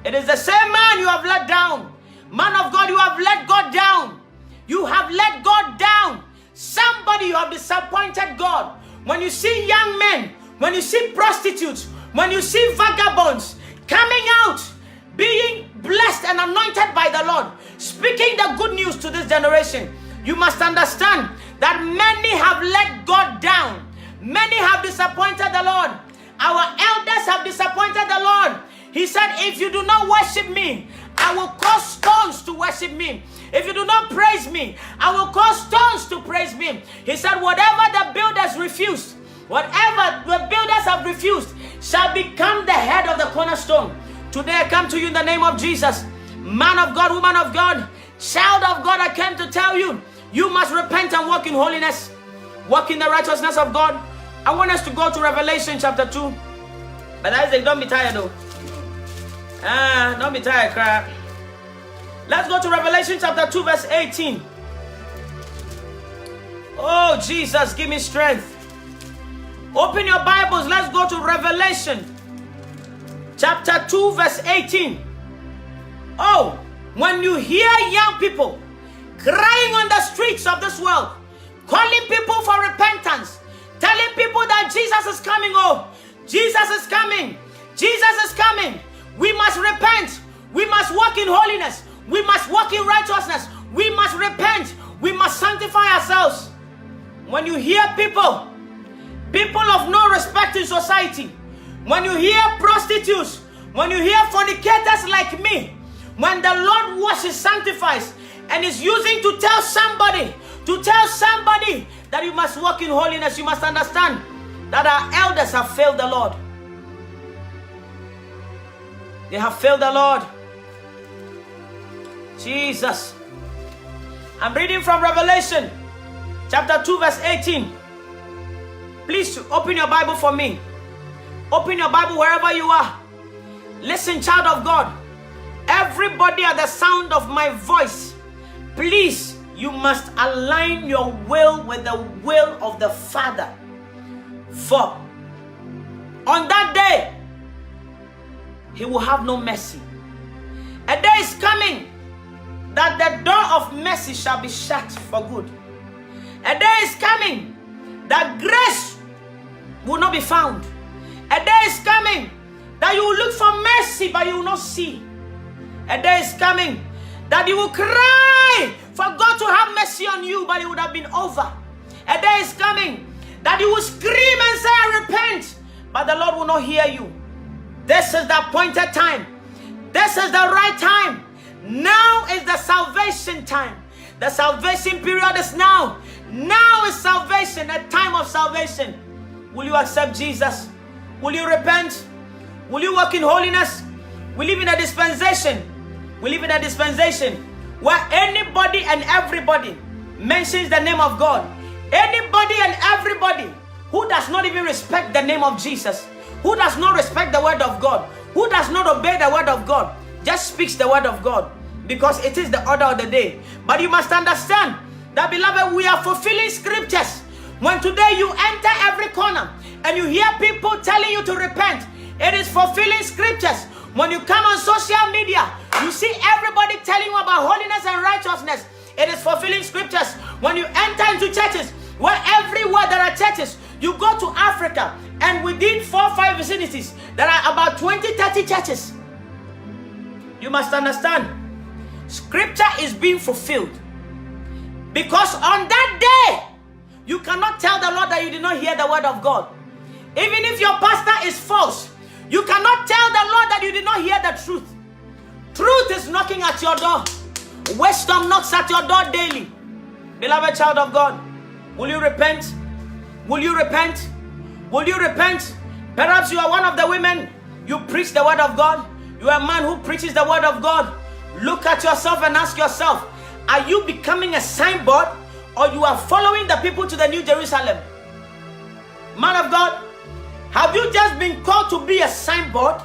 It is the same man you have let down. Man of God, you have let God down. You have let God down. Somebody, you have disappointed God. When you see young men, when you see prostitutes, when you see vagabonds coming out, being blessed and anointed by the Lord, speaking the good news to this generation, you must understand that many have let God down. Many have disappointed the Lord. Our elders have disappointed the Lord. He said, if you do not worship me, I will cause stones to worship me. If you do not praise me, I will cause stones to praise me. He said, whatever the builders refused, whatever the builders have refused, shall become the head of the cornerstone. Today I come to you in the name of Jesus. Man of God, woman of God, child of God, I came to tell you, you must repent and walk in holiness. Walk in the righteousness of God. I want us to go to Revelation chapter 2. But Isaac, don't be tired though. Don't be tired, crap. Let's go to Revelation chapter 2 verse 18. Oh, Jesus, give me strength. Open your Bibles. Let's go to Revelation chapter 2 verse 18. Oh, when you hear young people crying on the streets of this world, calling people for repentance, telling people that Jesus is coming, oh, Jesus is coming, Jesus is coming. We must repent. We must walk in holiness. We must walk in righteousness. We must repent. We must sanctify ourselves. When you hear people of no respect in society, when you hear prostitutes, when you hear fornicators like me, when the Lord washes, sanctifies, and is using to tell somebody that you must walk in holiness, you must understand that our elders have failed the Lord. They have failed the Lord. Jesus. I'm reading from Revelation chapter 2 verse 18. Please open your Bible for me. Open your Bible wherever you are. Listen, child of God. Everybody at the sound of my voice, please, you must align your will with the will of the Father. For on that day, He will have no mercy. A day is coming that the door of mercy shall be shut for good. A day is coming that grace will not be found. A day is coming that you will look for mercy but you will not see. A day is coming that you will cry for God to have mercy on you, but it would have been over. A day is coming that you will scream and say, I repent, but the Lord will not hear you. This is the appointed time. This is the right time. Now is the salvation time. The salvation period is now. Now is salvation, a time of salvation. Will you accept Jesus? Will you repent? Will you walk in holiness? We live in a dispensation. We live in a dispensation where anybody and everybody mentions the name of God. Anybody and everybody who does not even respect the name of Jesus, who does not respect the word of God, who does not obey the word of God, just speaks the word of God because it is the order of the day. But you must understand that, beloved, we are fulfilling scriptures. When today you enter every corner and you hear people telling you to repent, it is fulfilling scriptures. When you come on social media, you see everybody telling you about holiness and righteousness. It is fulfilling scriptures. When you enter into churches, where everywhere there are churches, you go to Africa, and within 4 or 5 vicinities, there are about 20-30 churches. You must understand, scripture is being fulfilled. Because on that day, you cannot tell the Lord that you did not hear the word of God. Even if your pastor is false, you cannot tell the Lord that you did not hear the truth. Truth is knocking at your door. Wisdom knocks at your door daily. Beloved child of God, will you repent? Will you repent? Will you repent? Perhaps you are one of the women. You preach the word of God. You are a man who preaches the word of God. Look at yourself and ask yourself, are you becoming a signboard, or you are following the people to the New Jerusalem? Man of God, have you just been called to be a signboard?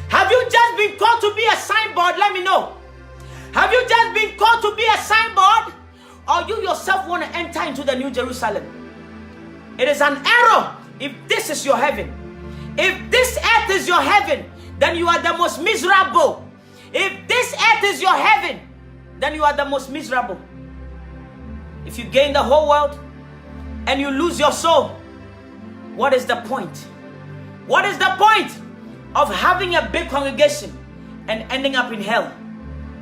Have you just been called to be a signboard? Let me know. Have you just been called to be a signboard, or you yourself want to enter into the New Jerusalem? It is an error if this is your heaven. If this earth is your heaven, then you are the most miserable. If this earth is your heaven, then you are the most miserable. If you gain the whole world and you lose your soul, what is the point? What is the point of having a big congregation and ending up in hell?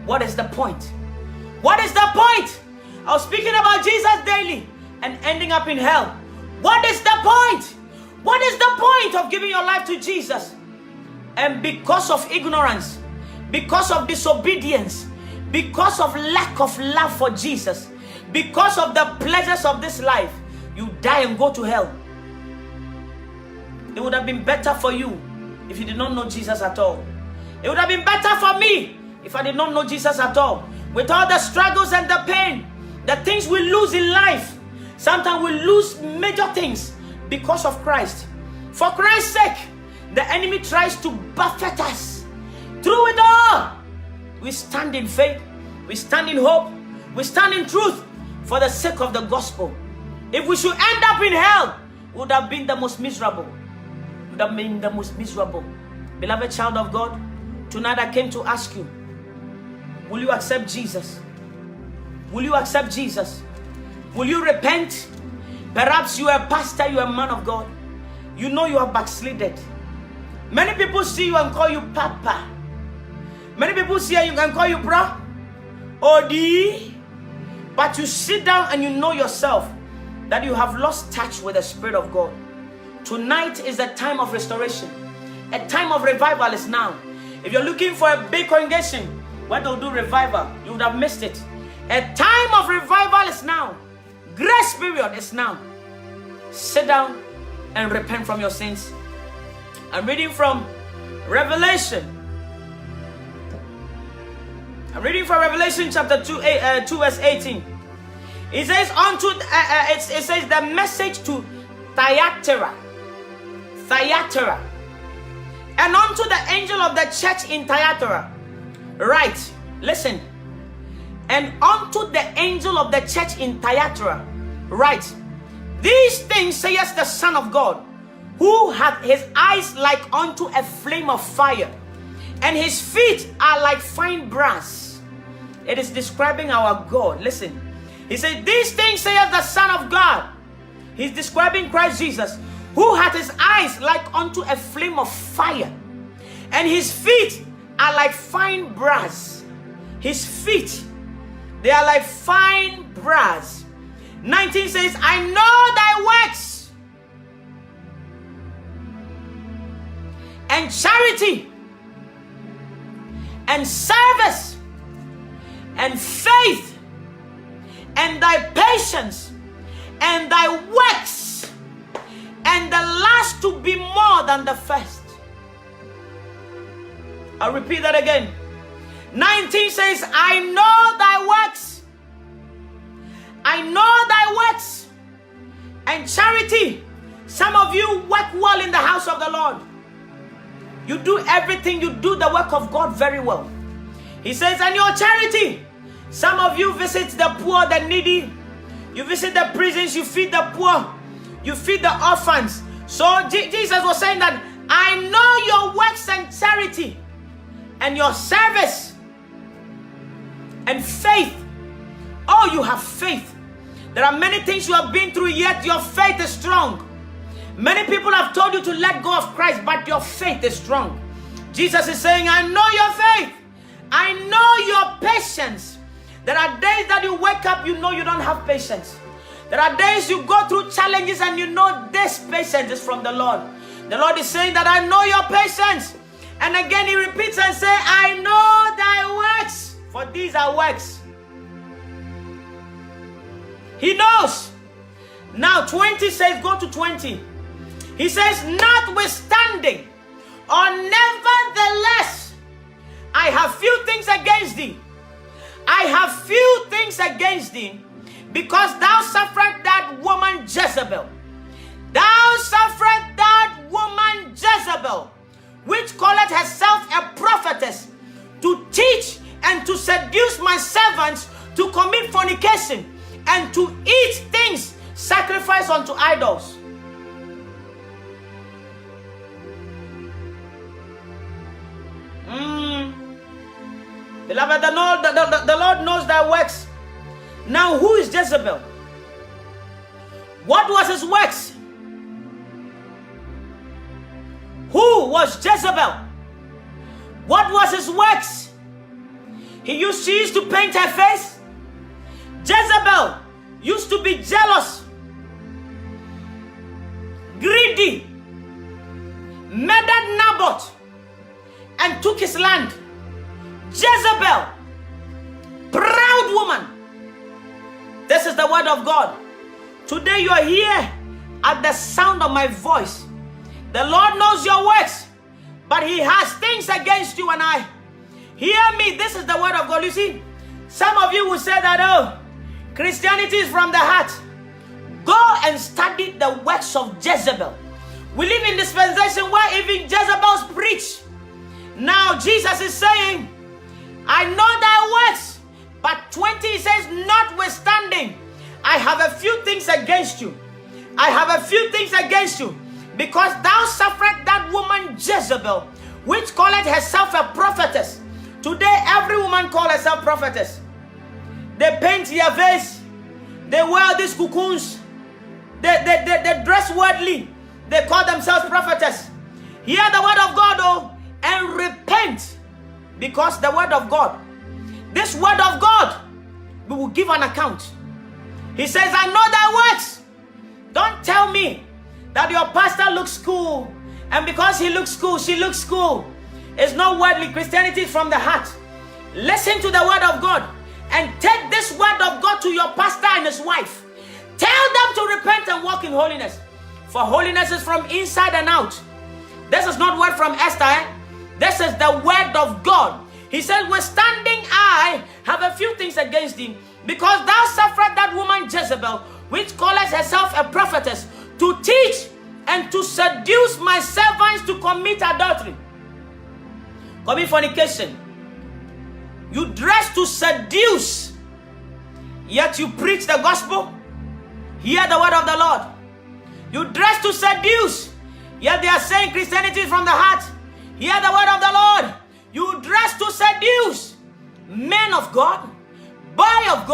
What is the point? What is the point of speaking about Jesus daily and ending up in hell? What is the point? What is the point of giving your life to Jesus? And because of ignorance, because of disobedience, because of lack of love for Jesus, because of the pleasures of this life, you die and go to hell. It would have been better for you if you did not know Jesus at all. It would have been better for me if I did not know Jesus at all. With all the struggles and the pain, the things we lose in life, sometimes we lose major things because of Christ. For Christ's sake, the enemy tries to buffet us. Through it all, we stand in faith, we stand in hope, we stand in truth for the sake of the gospel. If we should end up in hell, we would have been the most miserable. We would have been the most miserable. Beloved child of God, tonight I came to ask you, will you accept Jesus? Will you accept Jesus? Will you repent? Perhaps you are a pastor, you are a man of God. You know you are backslided. Many people see you and call you Papa. Many people see you and call you bro, Odi. But you sit down and you know yourself that you have lost touch with the Spirit of God. Tonight is a time of restoration. A time of revival is now. If you're looking for a big congregation where they'll do revival, you would have missed it. A time of revival is now. Grace period is now. Sit down and repent from your sins. I'm reading from Revelation. I'm reading from Revelation chapter 2 verse 18. It says it says the message to Thyatira. Thyatira. And unto the angel of the church in Thyatira. Right. Listen. And unto the angel of the church in Thyatira. Right. These things saith the Son of God, who hath his eyes like unto a flame of fire, and his feet are like fine brass. It is describing our God. Listen. He said, these things saith the Son of God. He's describing Christ Jesus, who hath his eyes like unto a flame of fire, and his feet are like fine brass. His feet, they are like fine brass. 19 says, I know thy works, and charity, and service, and faith, and thy patience, and thy works, and the last to be more than the first. I'll repeat that again. 19 says, I know thy works. I know thy works and charity. Some of you work well in the house of the Lord. You do everything, you do the work of God very well. He says, and your charity. Some of you visit the poor, the needy. You visit the prisons, you feed the poor. You feed the orphans. So Jesus was saying that I know your works and charity and your service and faith. Oh, you have faith. There are many things you have been through, yet your faith is strong. Many people have told you to let go of Christ, but your faith is strong. Jesus is saying, I know your faith. I know your patience. There are days that you wake up, you know you don't have patience. There are days you go through challenges and you know this patience is from the Lord. The Lord is saying that I know your patience. And again he repeats and says, I know thy works, for these are works. He knows. Now 20 says, go to 20. He says, notwithstanding, or nevertheless, Nevertheless, I have few things against thee. I have few things against thee, because thou suffered that woman Jezebel. Thou suffered that woman Jezebel, which calleth herself a prophetess, to teach and to seduce my servants to commit fornication and to eat things sacrificed unto idols. Beloved, the Lord knows thy works. Now, who is Jezebel? What was his works? Who was Jezebel? What was his works? She used to paint her face. Jezebel used to be jealous, greedy, murdered Naboth and took his land. Jezebel, proud woman. This is the word of God. Today you are here at the sound of my voice. The Lord knows your works, but he has things against you and I. Hear me, this is the word of God. You see, some of you will say that, oh, Christianity is from the heart. Go and study the works of Jezebel. We live in dispensation where even Jezebels preach. Now Jesus is saying, I know thy works, but 20 says, notwithstanding, I have a few things against you. I have a few things against you, because thou suffered that woman Jezebel, which calleth herself a prophetess. Today, every woman calls herself prophetess. They paint their face. They wear these cocoons. They dress worldly. They call themselves prophetess. Hear the word of God, though, and repent. Because the word of God, this word of God, we will give an account. He says, I know thy works. Don't tell me that your pastor looks cool, and because he looks cool, she looks cool. It's not worldly. Christianity is from the heart. Listen to the word of God and take this word of God to your pastor and his wife. Tell them to repent and walk in holiness, for holiness is from inside and out. This is not word from Esther. This is the word of God. He says, withstanding I have a few things against thee, because thou suffered that woman Jezebel, which calleth herself a prophetess, to teach and to seduce my servants to commit adultery. Commit fornication. You dress to seduce, yet you preach the gospel. Hear the word of the Lord. You dress to seduce, yet they are saying Christianity is from the heart. Hear the word of the Lord. You dress to seduce men of God, boys of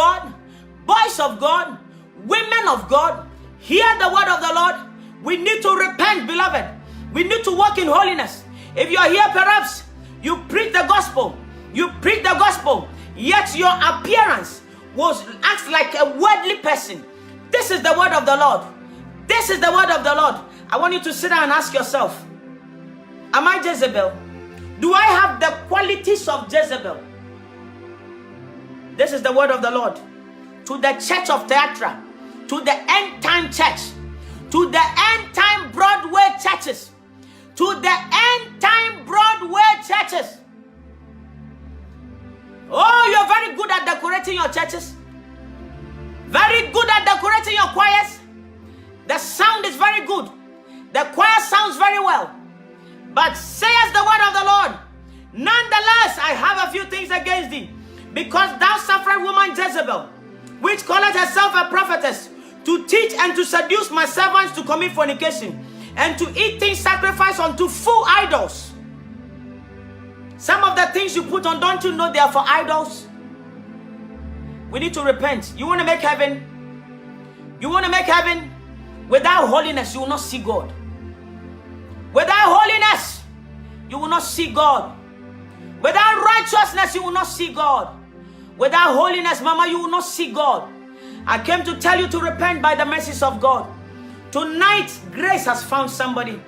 God, women of God. Hear the word of the Lord. We need to repent, beloved. We need to walk in holiness. If you are here, perhaps you preach the gospel. You preach the gospel, yet your appearance acts like a worldly person. This is the word of the Lord. This is the word of the Lord. I want you to sit down and ask yourself, am I Jezebel? Do I have the qualities of Jezebel? This is the word of the Lord. To the church of Theatra, to the end time church, to the end time Broadway churches, to the end time Broadway churches. Oh, you're very good at decorating your churches. Very good at decorating your choirs. The sound is very good. The choir sounds very well. But says the word of the Lord, nonetheless, I have a few things against thee, because thou suffered woman Jezebel, which calleth herself a prophetess, to teach and to seduce my servants to commit fornication, and to eat things sacrificed unto full idols. Some of the things you put on, don't you know they are for idols? We need to repent. You want to make heaven? You want to make heaven? Without holiness, you will not see God. Without holiness, you will not see God. Without righteousness, you will not see God. Without holiness, mama, you will not see God. I came to tell you to repent by the mercies of God. Tonight, grace has found somebody.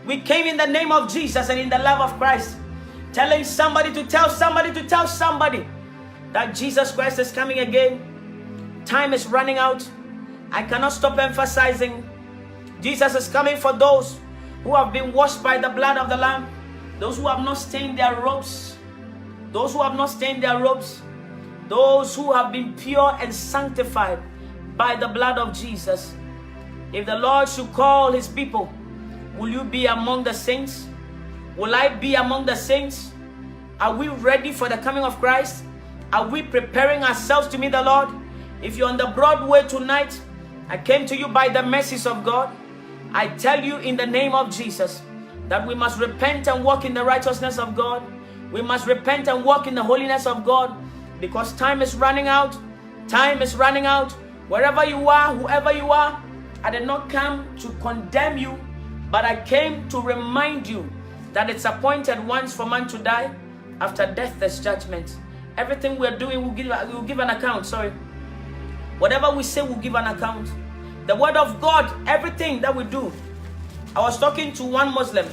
We came in the name of Jesus and in the love of Christ, telling somebody to tell somebody to tell somebody that Jesus Christ is coming again. Time is running out. I cannot stop emphasizing. Jesus is coming for those who have been washed by the blood of the Lamb, those who have not stained their robes, those who have not stained their robes, those who have been pure and sanctified by the blood of Jesus. If the Lord should call his people, will you be among the saints? Will I be among the saints? Are we ready for the coming of Christ? Are we preparing ourselves to meet the Lord? If you're on the broad way tonight, I came to you by the mercies of God. I tell you in the name of Jesus that we must repent and walk in the righteousness of God. We must repent and walk in the holiness of God, because time is running out. Time is running out. Wherever you are, whoever you are, I did not come to condemn you, but I came to remind you that it's appointed once for man to die. After death, there's judgment. Everything we're doing, we'll give an account. Whatever we say, we'll give an account. The word of God, everything that we do. I was talking to one Muslim,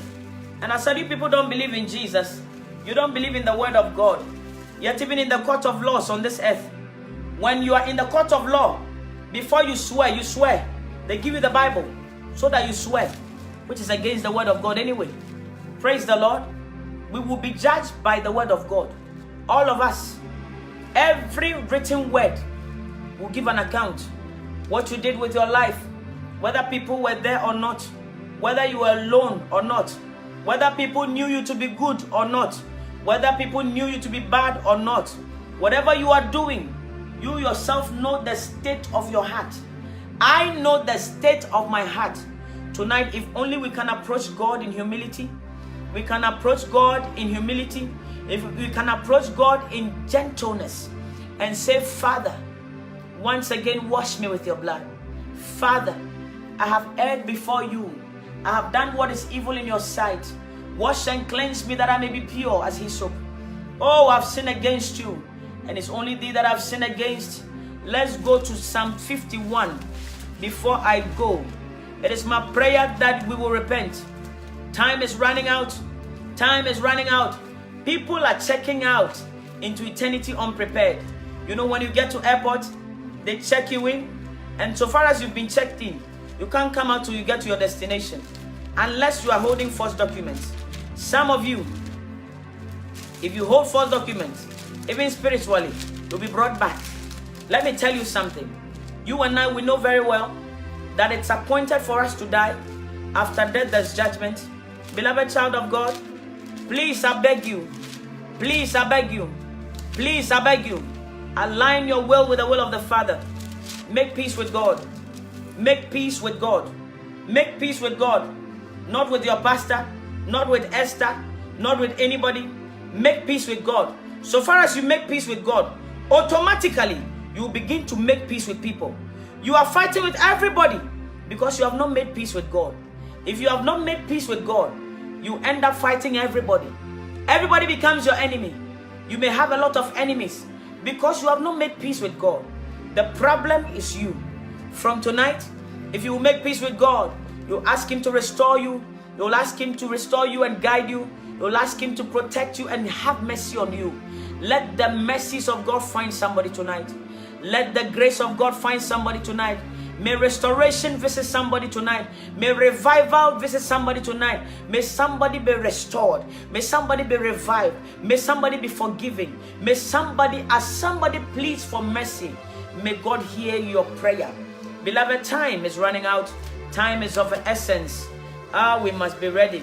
and I said, you people don't believe in Jesus. You don't believe in the word of God. Yet even in the court of laws on this earth, when you are in the court of law, before you swear. They give you the Bible so that you swear, which is against the word of God anyway. Praise the Lord. We will be judged by the word of God. All of us. Every written word will give an account. What you did with your life, whether people were there or not, whether you were alone or not, whether people knew you to be good or not, whether people knew you to be bad or not. Whatever you are doing, you yourself know the state of your heart. I know the state of my heart. Tonight, if only we can approach God in humility, we can approach God in humility, if we can approach God in gentleness and say, Father, once again, wash me with your blood. Father, I have erred before you. I have done what is evil in your sight. Wash and cleanse me that I may be pure as hyssop. Oh, I've sinned against you, and it's only thee that I've sinned against. Let's go to Psalm 51 before I go. It is my prayer that we will repent. Time is running out. Time is running out. People are checking out into eternity unprepared. You know, when you get to airport, they check you in, and so far as you've been checked in, you can't come out till you get to your destination, unless you are holding false documents. Some of you, if you hold false documents, even spiritually, you'll be brought back. Let me tell you something. You and I, we know very well that it's appointed for us to die. After death, there's judgment. Beloved child of God, please, I beg you. Please, I beg you. Please, I beg you. Align your will with the will of the Father. Make peace with God. Make peace with God. Make peace with God. Not with your pastor, not with Esther, not with anybody. Make peace with God. So far as you make peace with God, automatically you begin to make peace with people. You are fighting with everybody because you have not made peace with God. If you have not made peace with God, you end up fighting everybody. Everybody becomes your enemy. You may have a lot of enemies because you have not made peace with God. The problem is you. From tonight, if you will make peace with God, you'll ask Him to restore you. You'll ask Him to restore you and guide you. You'll ask Him to protect you and have mercy on you. Let the mercies of God find somebody tonight. Let the grace of God find somebody tonight. May restoration visit somebody tonight. May revival visit somebody tonight. May somebody be restored. May somebody be revived. May somebody be forgiven. May somebody, as somebody pleads for mercy, may God hear your prayer. Beloved, time is running out. Time is of essence. We must be ready.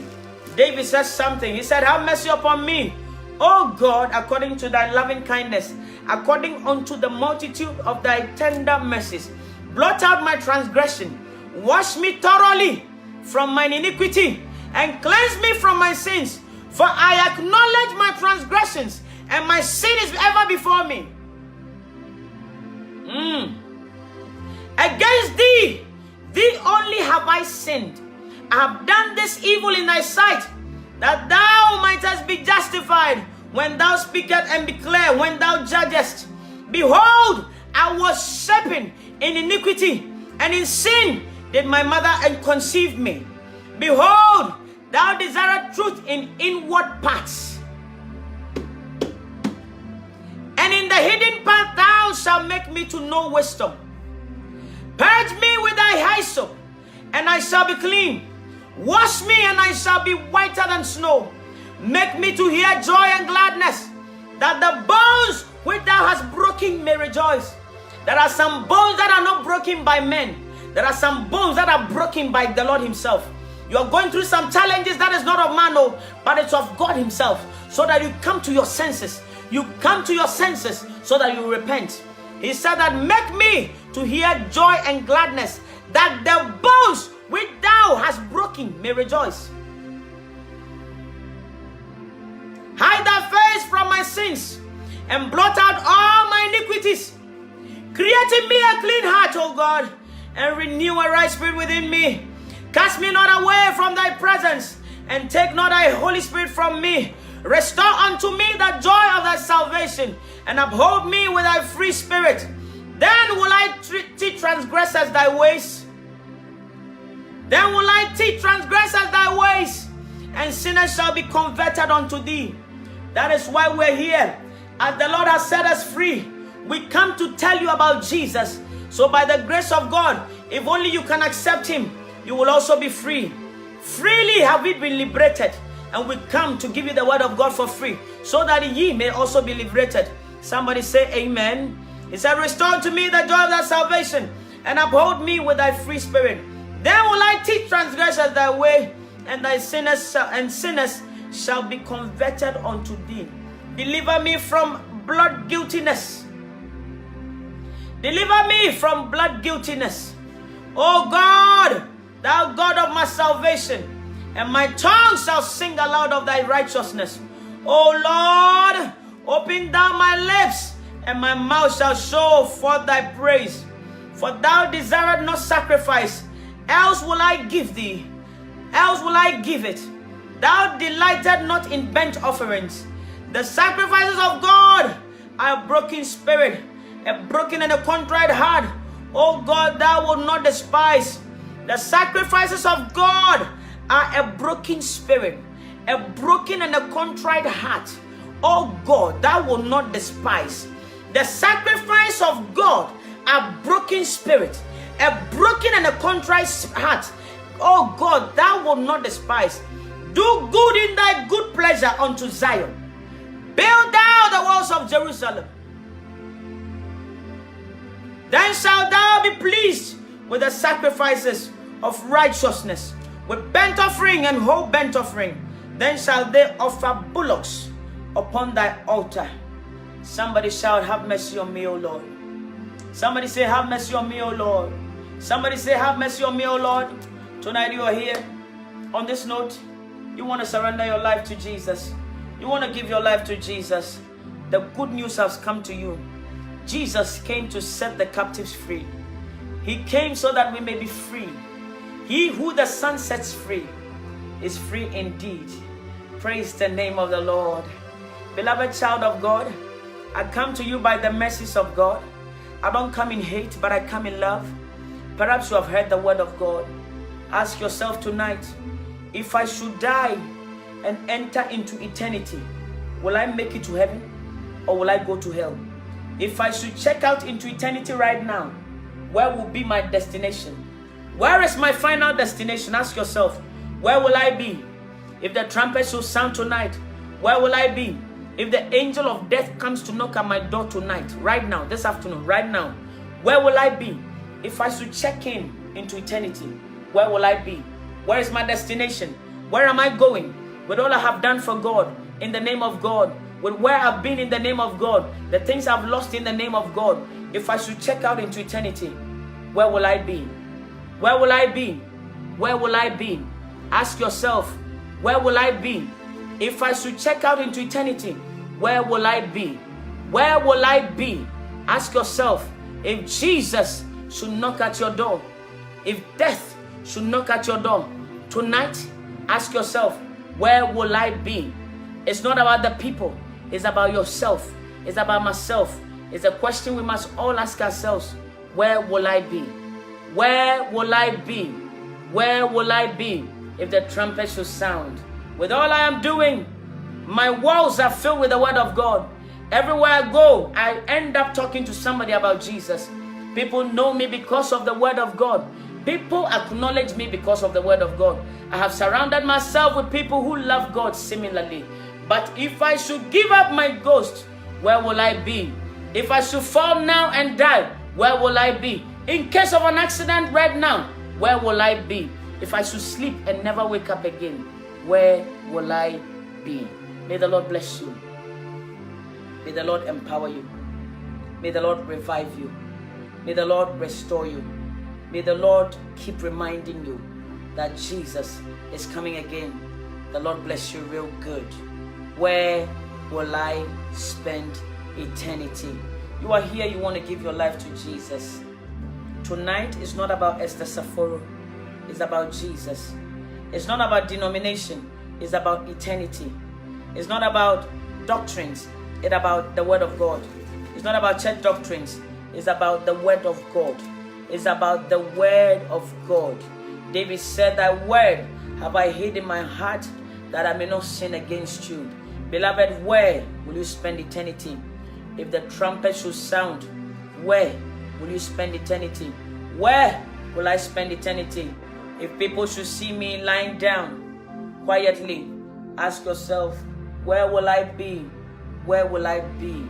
David says something. He said, have mercy upon me, O God, according to thy loving kindness, according unto the multitude of thy tender mercies. Blot out my transgression. Wash me thoroughly from mine iniquity and cleanse me from my sins. For I acknowledge my transgressions, and my sin is ever before me. Against thee, thee only have I sinned. I have done this evil in thy sight, that thou mightest be justified when thou speakest, and be clear when thou judgest. Behold, I was shapen in iniquity, and in sin did my mother conceive me. Behold, thou desirest truth in inward parts, and in the hidden part thou shalt make me to know wisdom. Purge me with thy hyssop, and I shall be clean. Wash me, and I shall be whiter than snow. Make me to hear joy and gladness, that the bones which thou hast broken may rejoice. There are some bones that are not broken by men. There are some bones that are broken by the Lord himself. You are going through some challenges that is not of man, no, but it's of God himself, so that you come to your senses. You come to your senses so that you repent. He said that make me to hear joy and gladness, that the bones which thou hast broken may rejoice. Hide thy face from my sins and blot out all my iniquities. Create in me a clean heart, O God, and renew a right spirit within me. Cast me not away from thy presence, and take not thy Holy Spirit from me. Restore unto me the joy of thy salvation, and uphold me with thy free spirit. Then will I teach transgressors thy ways. Then will I teach transgressors thy ways, and sinners shall be converted unto thee. That is why we're here. As the Lord has set us free, we come to tell you about Jesus. So by the grace of God, if only you can accept him, you will also be free. Freely have we been liberated, and we come to give you the word of God for free, so that ye may also be liberated. Somebody say amen. He said, restore to me the joy of thy salvation, and uphold me with thy free spirit. Then will I teach transgressors thy way, and thy sinners shall be converted unto thee. Deliver me from blood guiltiness. Deliver me from blood guiltiness. O God, thou God of my salvation, and my tongue shall sing aloud of thy righteousness. O Lord, open thou my lips, and my mouth shall show forth thy praise. For thou desired not sacrifice, else will I give thee, else will I give it. Thou delighted not in burnt offerings. The sacrifices of God are a broken spirit, a broken and a contrite heart. O God, thou wilt not despise. The sacrifices of God are a broken spirit, a broken and a contrite heart. O God, thou wilt not despise. The sacrifice of God are broken spirit, a broken and a contrite heart. O God, thou wilt not despise. Do good in thy good pleasure unto Zion. Build thou the walls of Jerusalem. Then shalt thou be pleased with the sacrifices of righteousness, with burnt offering and whole burnt offering. Then shall they offer bullocks upon thy altar. Somebody shout, have mercy on me, O Lord. Somebody say, have mercy on me, O Lord. Somebody say, have mercy on me, O Lord. Tonight you are here. On this note, you want to surrender your life to Jesus. You want to give your life to Jesus. The good news has come to you. Jesus came to set the captives free. He came so that we may be free. He who the Son sets free is free indeed. Praise the name of the Lord. Beloved child of God, I come to you by the mercies of God. I don't come in hate, but I come in love. Perhaps you have heard the word of God. Ask yourself tonight, if I should die and enter into eternity, will I make it to heaven or will I go to hell? If I should check out into eternity right now, where will be my destination? Where is my final destination? Ask yourself, where will I be? If the trumpet should sound tonight, where will I be? If the angel of death comes to knock at my door tonight, right now, this afternoon, right now, where will I be? If I should check in into eternity, where will I be? Where is my destination? Where am I going? With all I have done for God, in the name of God, with where I've been in the name of God, the things I've lost in the name of God, if I should check out into eternity, where will I be? Where will I be? Where will I be? Ask yourself, where will I be? If I should check out into eternity, where will I be? Where will I be? Ask yourself, if Jesus should knock at your door, if death should knock at your door tonight, ask yourself, where will I be? It's not about the people, it's about yourself, it's about myself. It's a question we must all ask ourselves. Where will I be? Where will I be? Where will I be if the trumpet should sound? With all I am doing, my walls are filled with the word of God. Everywhere I go, I end up talking to somebody about Jesus. People know me because of the word of God. People acknowledge me because of the word of God. I have surrounded myself with people who love God similarly. But if I should give up my ghost, where will I be? If I should fall now and die, where will I be? In case of an accident right now, where will I be? If I should sleep and never wake up again, where will I be? May the Lord bless you. May the Lord empower you. May the Lord revive you. May the Lord restore you. May the Lord keep reminding you that Jesus is coming again. The Lord bless you real good. Where will I spend eternity? You are here, you want to give your life to Jesus. Tonight is not about Esther Saforo. It's about Jesus. It's not about denomination. It's about eternity. It's not about doctrines. It's about the word of God. It's not about church doctrines. It's about the word of God. It's about the word of God. David said, "Thy word have I hid in my heart, that I may not sin against you." Beloved, where will you spend eternity? If the trumpet should sound, where will you spend eternity? Where will I spend eternity? If people should see me lying down quietly, ask yourself, where will I be? Where will I be?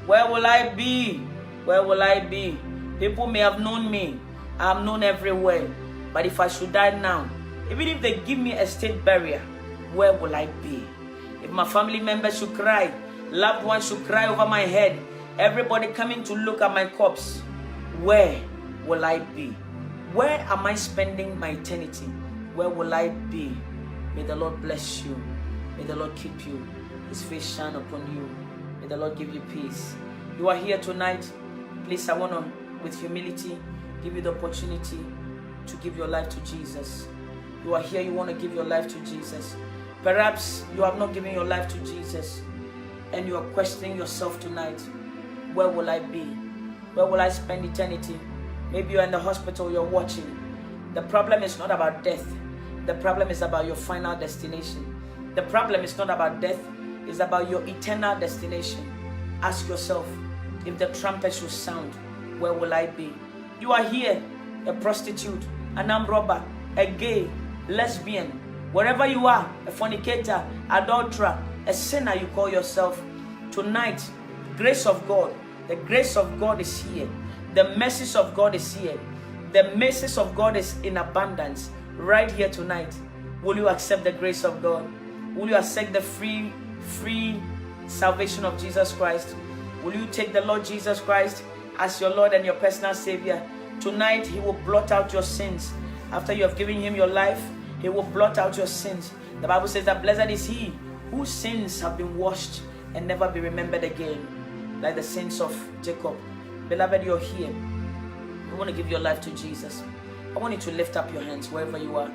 Where will I be? Where will I be? People may have known me. I'm known everywhere. But if I should die now, even if they give me a state burial, where will I be? If my family members should cry, loved ones should cry over my head, everybody coming to look at my corpse, where will I be? Where am I spending my eternity? Where will I be? May the Lord bless you. May the Lord keep you. His face shine upon you. May the Lord give you peace. You are here tonight. Please, I want to, with humility, give you the opportunity to give your life to Jesus. You are here, you want to give your life to Jesus. Perhaps you have not given your life to Jesus and you are questioning yourself tonight. Where will I be? Where will I spend eternity? Maybe you're in the hospital, you're watching. The problem is not about death. The problem is about your final destination. The problem is not about death. It's about your eternal destination. Ask yourself, if the trumpet should sound, where will I be? You are here, a prostitute, an armed robber, a gay, lesbian, wherever you are, a fornicator, adulterer, a sinner you call yourself. Tonight, grace of God, the grace of God is here. The mercies of God is here. The mercies of God is in abundance right here tonight. Will you accept the grace of God? Will you accept the free salvation of Jesus Christ? Will you take the Lord Jesus Christ as your Lord and your personal Savior? Tonight, He will blot out your sins. After you have given Him your life, He will blot out your sins. The Bible says that blessed is he whose sins have been washed and never be remembered again, like the sins of Jacob. Beloved, you're here. You want to give your life to Jesus. I want you to lift up your hands wherever you are.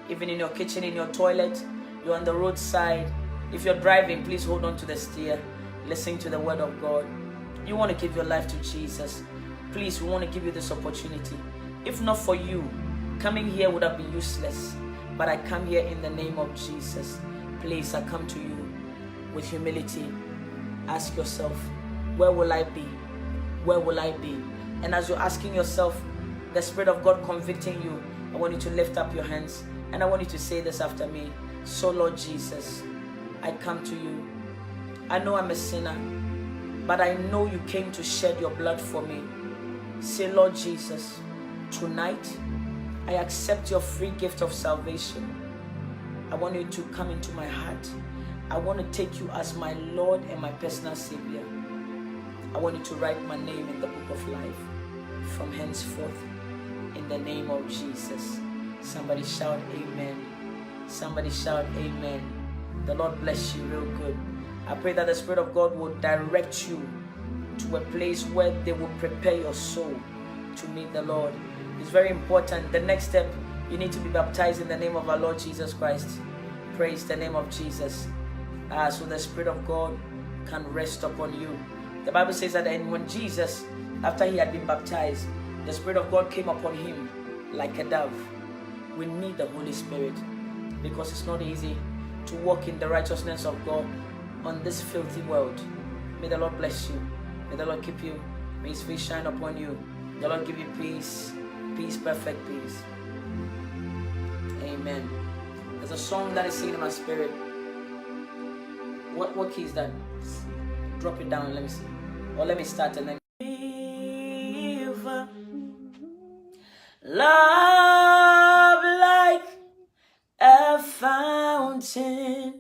Even in your kitchen, in your toilet, you're on the roadside. If you're driving, please hold on to the steer. Listen to the word of God. You want to give your life to Jesus. Please, we want to give you this opportunity. If not for you, coming here would have been useless. But I come here in the name of Jesus. Please, I come to you with humility. Ask yourself, where will I be? Where will I be? And as you're asking yourself, the Spirit of God convicting you, I want you to lift up your hands and I want you to say this after me. So, Lord Jesus, I come to you. I know I'm a sinner, but I know you came to shed your blood for me. Say, Lord Jesus, tonight I accept your free gift of salvation. I want you to come into my heart. I want to take you as my Lord and my personal Savior. I want you to write my name in the book of life from henceforth in the name of Jesus. Somebody shout amen. Somebody shout amen. The Lord bless you real good. I pray that the Spirit of God will direct you to a place where they will prepare your soul to meet the Lord. It's very important. The next step, you need to be baptized in the name of our Lord Jesus Christ. Praise the name of Jesus. So the Spirit of God can rest upon you. The Bible says that when Jesus, after he had been baptized, the Spirit of God came upon him like a dove. We need the Holy Spirit because it's not easy to walk in the righteousness of God on this filthy world. May the Lord bless you. May the Lord keep you. May His face shine upon you. The Lord give you peace peace, perfect peace. Amen. There's a song that is singing in my spirit. What key is that? Drop it down and let me see. Or let me start and then. Love like a fountain,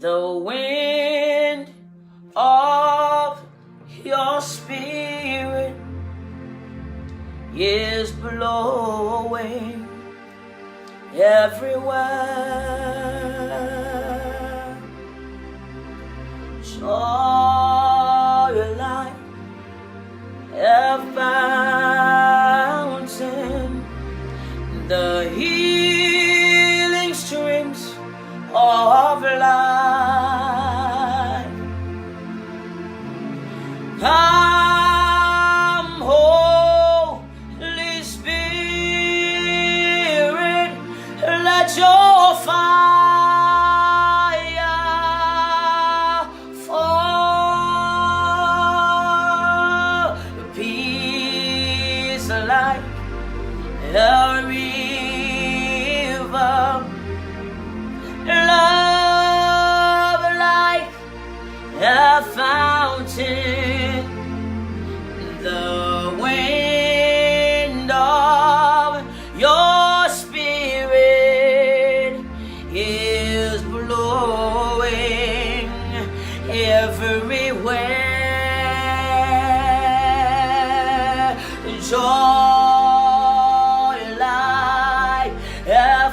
the wind of your spirit is blowing everywhere. Joy like a fountain, the healing streams of life. Come, Holy Spirit, let your fire fall. Peace like a river, love like a fountain, the wind of your spirit is blowing everywhere. Joy like a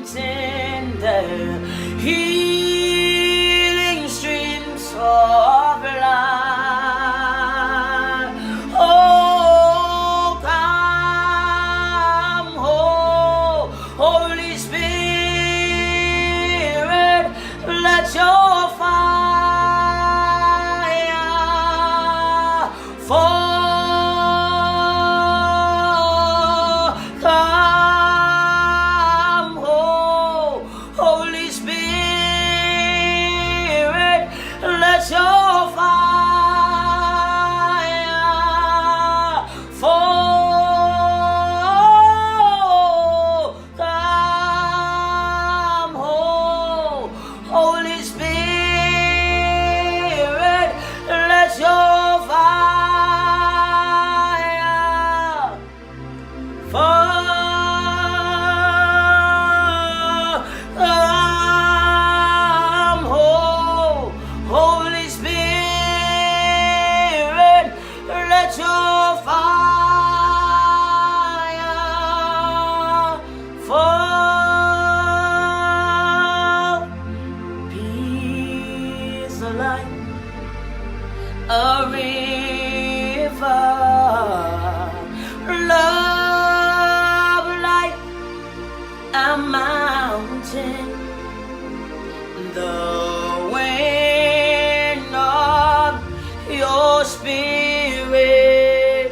fountain, the healing streams of life. Oh, come, Holy Spirit, let your fire fall. Come, Holy Spirit, let your fire fall. Come, Holy Spirit, let your fire fall. Come, Holy Spirit, let your fire fall. Peace like a river, love like a mountain, the wind of your spirit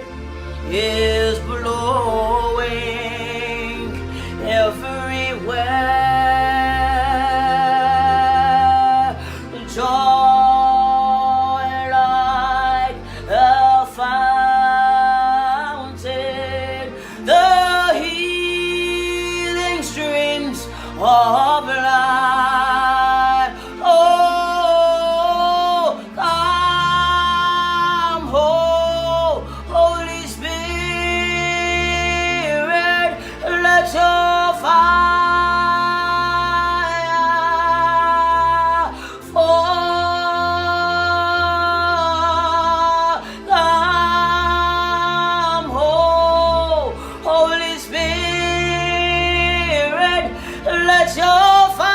is blowing everywhere. Joy like a fountain, the healing streams of life. Oh, come, Holy Spirit, let your fire fall. Come, Holy Spirit, let your fire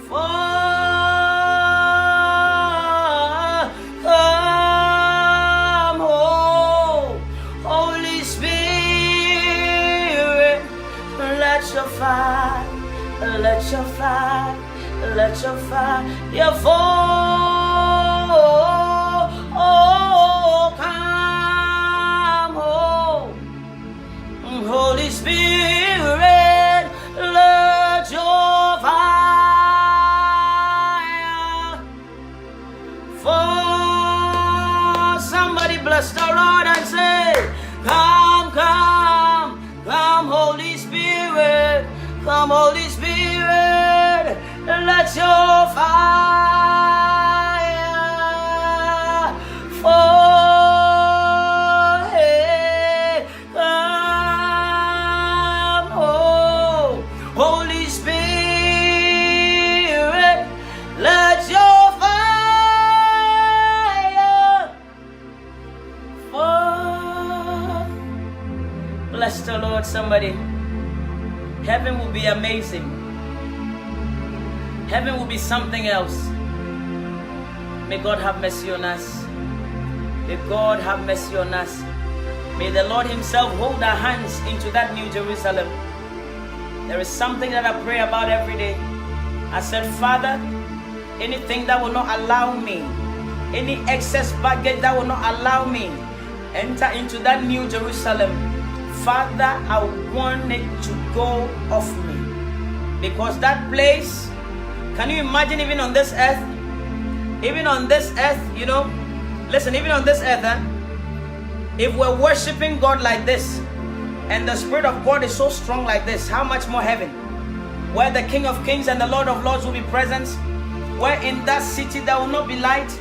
fall. Come, Holy Spirit, let your fire, let your fire, let your fire fall. Oh, come, Holy Spirit, let your fire fall. somebody. Heaven will be amazing. Heaven will be something else. May God have mercy on us. May God have mercy on us. May the Lord himself hold our hands into that New Jerusalem. There is something that I pray about every day. I said, Father, anything that will not allow me, any excess baggage that will not allow me enter into that New Jerusalem, Father, I want it to go off me. Because that place, can you imagine even on this earth? Even on this earth, you know, listen, even on this earth, if we're worshiping God like this, and the Spirit of God is so strong like this, how much more heaven? Where the King of Kings and the Lord of Lords will be present, where in that city there will not be light,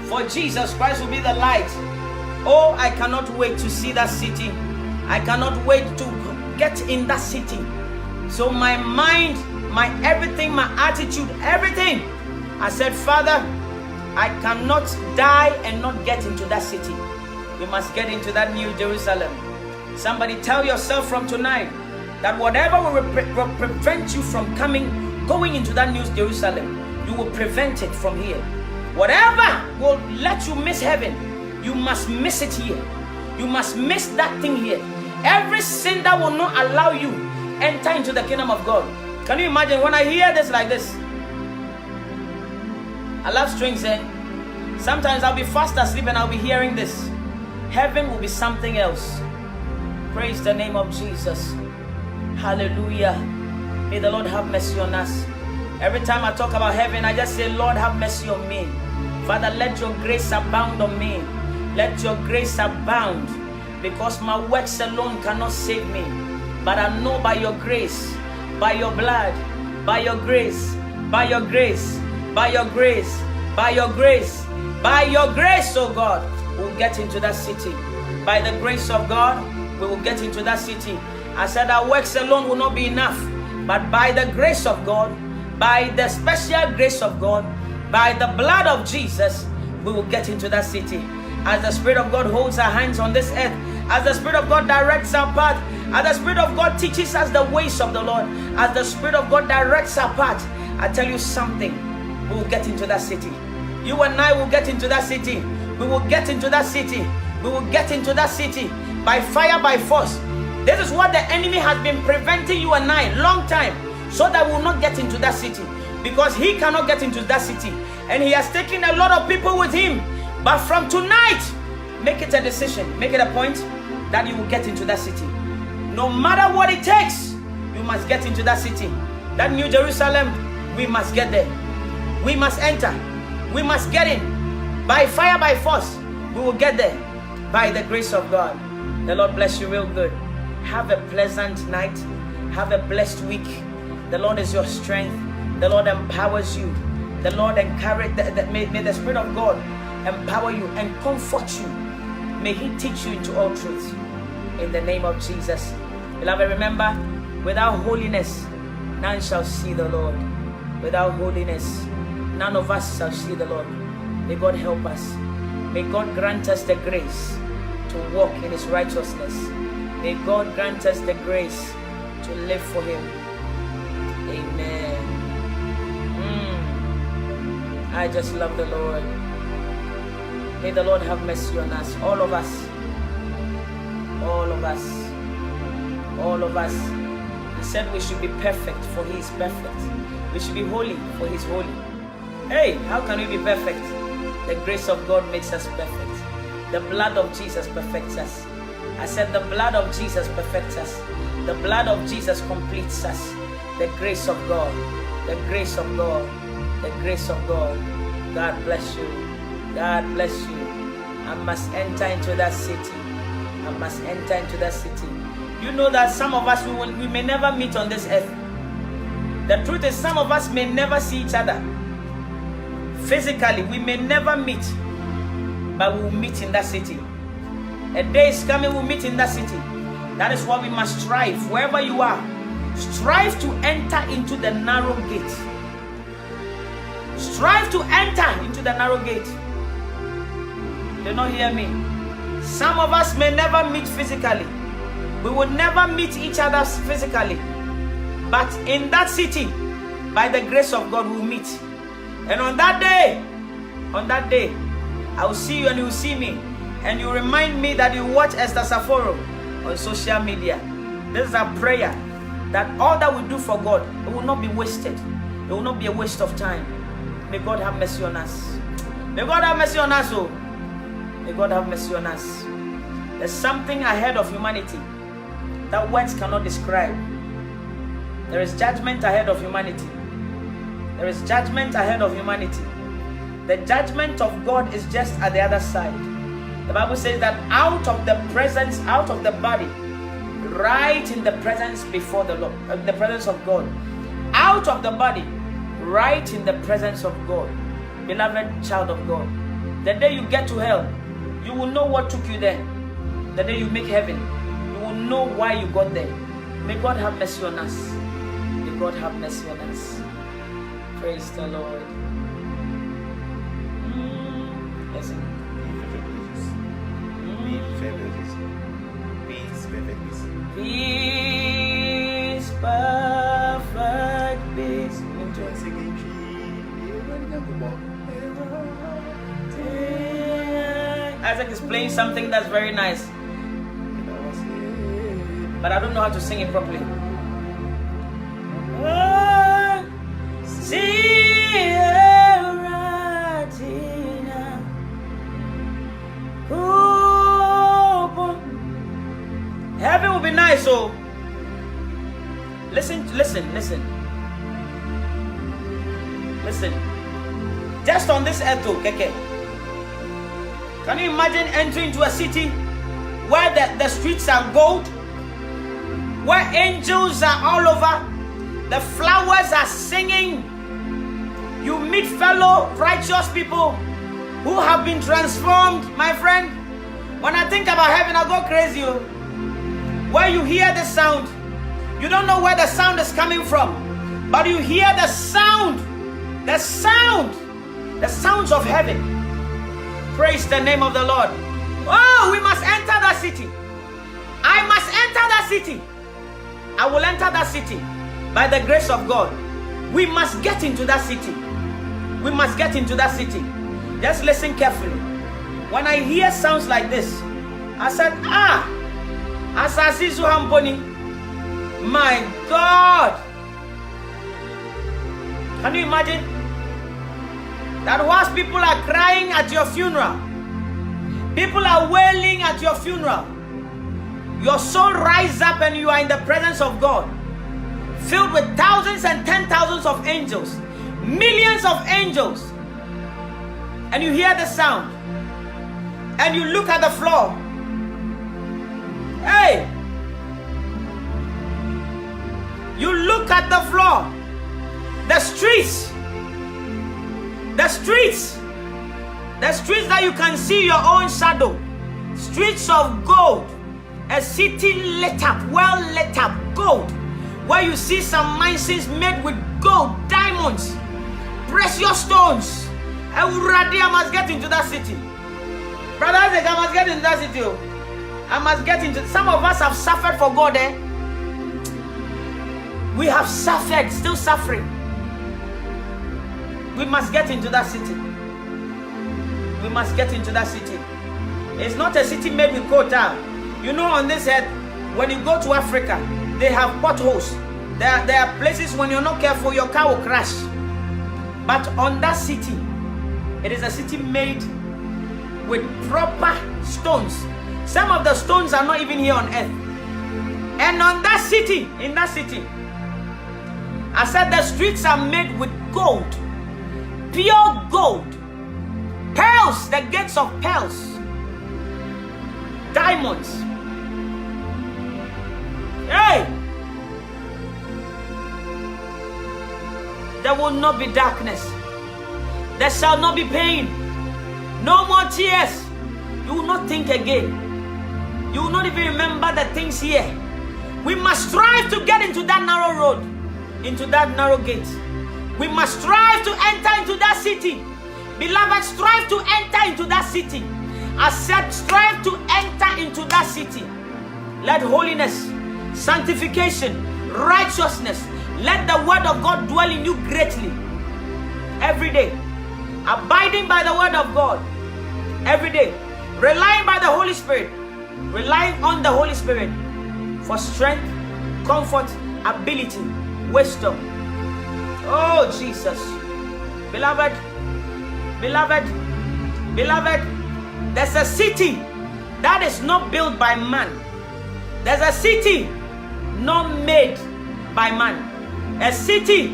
for Jesus Christ will be the light. Oh, I cannot wait to see that city. I cannot wait to get in that city. So my mind, my everything, my attitude, everything, I said, Father, I cannot die and not get into that city. We must get into that New Jerusalem. Somebody tell yourself from tonight that whatever will prevent you from going into that New Jerusalem, you will prevent it from here. Whatever will let you miss heaven, you must miss it here. You must miss that thing here. Every sin that will not allow you enter into the kingdom of God. Can you imagine when I hear this like this? I love strings, sometimes I'll be fast asleep and I'll be hearing this. Heaven will be something else. Praise the name of Jesus. Hallelujah. May the Lord have mercy on us. Every time I talk about heaven, I just say, Lord, have mercy on me. Father, let your grace abound on me. Let your grace abound, because my works alone cannot save me. But I know by your grace, by your blood, by your grace, by your grace, by your grace, by your grace, by your grace, oh God, we'll get into that city. By the grace of God, we will get into that city. I said our works alone will not be enough, but by the grace of God, by the special grace of God, by the blood of Jesus, we will get into that city. As the Spirit of God holds our hands on this earth, as the Spirit of God directs our path, as the Spirit of God teaches us the ways of the Lord, as the Spirit of God directs our path, I tell you something, we will get into that city. You and I will get into that city. We will get into that city. We will get into that city by fire, by force. This is what the enemy has been preventing you and I long time, so that we will not get into that city, because he cannot get into that city, and he has taken a lot of people with him. But from tonight, make it a decision, make it a point that you will get into that city. No matter what it takes, you must get into that city. That New Jerusalem, we must get there. We must enter. We must get in. By fire, by force, we will get there. By the grace of God. The Lord bless you real good. Have a pleasant night. Have a blessed week. The Lord is your strength. The Lord empowers you. The Lord encourage. May the Spirit of God empower you and comfort you. May he teach you into all truth. In the name of Jesus. Beloved, remember, without holiness, none shall see the Lord. Without holiness, none of us shall see the Lord. May God help us. May God grant us the grace to walk in his righteousness. May God grant us the grace to live for him. Amen. I just love the Lord. May the Lord have mercy on us. All of us. All of us. All of us. He said we should be perfect, for he is perfect. We should be holy, for he is holy. Hey, how can we be perfect? The grace of God makes us perfect. The blood of Jesus perfects us. I said the blood of Jesus perfects us. The blood of Jesus completes us. The grace of God. The grace of God. The grace of God. God bless you. God bless you. I must enter into that city. I must enter into that city. You know that some of us, we may never meet on this earth. The truth is, some of us may never see each other. Physically, we may never meet. But we will meet in that city. A day is coming, we'll meet in that city. That is what we must strive. Wherever you are, strive to enter into the narrow gate. Strive to enter into the narrow gate. Do not hear me. Some of us may never meet physically, We would never meet each other physically. But in that city, by the grace of God, we'll meet. And on that day, I will see you and you will see me. And you remind me that you watch Esther Saforo on social media. This is our prayer, that all that we do for God, it will not be wasted. It will not be a waste of time. May God have mercy on us. May God have mercy on us, oh. May God have mercy on us. There's something ahead of humanity that words cannot describe. There is judgment ahead of humanity. There is judgment ahead of humanity. The judgment of God is just at the other side. The Bible says that out of the presence, out of the body, right in the presence before the Lord, the presence of God, out of the body, right in the presence of God. Beloved child of God, the day you get to hell, you will know what took you there. The day you make heaven, you will know why you got there. May God have mercy on us. May God have mercy on us. Praise the Lord. Listen. Peace, perfect peace. Isaac is playing something that's very nice, but I don't know how to sing it properly. Heaven will be nice, so listen. Just on this earth, okay. Can you imagine entering into a city where the streets are gold, where angels are all over, the flowers are singing, you meet fellow righteous people who have been transformed, my friend. When I think about heaven, I go crazy. Where you hear the sound, you don't know where the sound is coming from, but you hear the sound, the sounds of heaven. Praise the name of the Lord. Oh, we must enter that city. I must enter that city. I will enter that city by the grace of God. We must get into that city. We must get into that city. Just listen carefully. When I hear sounds like this, I said, Asasisu Hamponi. My God. Can you imagine? That whilst people are crying at your funeral, people are wailing at your funeral, your soul rises up and you are in the presence of God, filled with thousands and 10,000s of angels, millions of angels, and you hear the sound, and you look at the floor. Hey! You look at the floor, the streets that you can see your own shadow, streets of gold, a city lit up, well lit up, gold, where you see some mansions made with gold, diamonds, precious stones. I must get into that city. Brother Isaac, I must get into that city. I must get into. Some of us have suffered for God, We have suffered, still suffering. We must get into that city. We must get into that city. It's not a city made with quota. You know, on this earth, when you go to Africa, they have potholes. There are places when you're not careful, your car will crash. But on that city, it is a city made with proper stones. Some of the stones are not even here on earth. And on that city, in that city, I said the streets are made with gold. Pure gold. Pearls, the gates of pearls. Diamonds. Hey! There will not be darkness. There shall not be pain. No more tears. You will not think again. You will not even remember the things here. We must strive to get into that narrow road, into that narrow gate. We must strive to enter into that city. Beloved, strive to enter into that city. I said, strive to enter into that city. let holiness, sanctification, righteousness, let the word of God dwell in you greatly. Every day. Abiding by the word of God. Every day. Relying by the Holy Spirit. Relying on the Holy Spirit for strength, comfort, ability, wisdom. Oh, Jesus. Beloved, beloved, beloved, there's a city that is not built by man. There's a city not made by man. A city.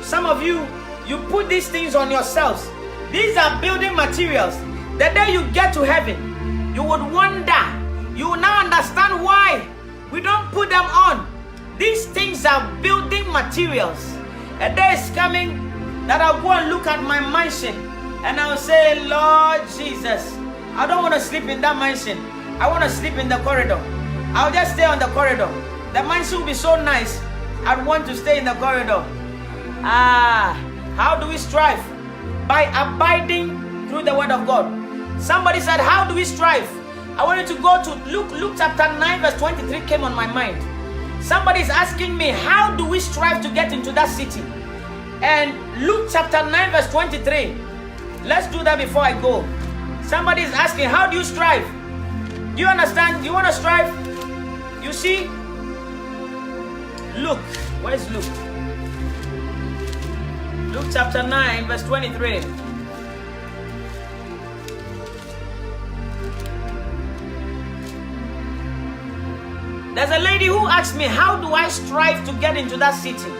Some of you put these things on yourselves. These are building materials. The day you get to heaven, you would wonder. You will now understand why we don't put them on. These things are building materials. A day is coming that I'll go and look at my mansion and I'll say, Lord Jesus, I don't want to sleep in that mansion. I want to sleep in the corridor. I'll just stay on the corridor. The mansion will be so nice. I'd want to stay in the corridor. How do we strive? By abiding through the word of God. Somebody said, how do we strive? I wanted to go to Luke chapter 9 verse 23 came on my mind. Somebody is asking me, how do we strive to get into that city? And Luke chapter 9 verse 23. Let's do that before I go. Somebody is asking, how do you strive? Do you understand? You want to strive? You see? Luke. Where's Luke? Luke chapter 9 verse 23. There's a lady who asked me, how do I strive to get into that city?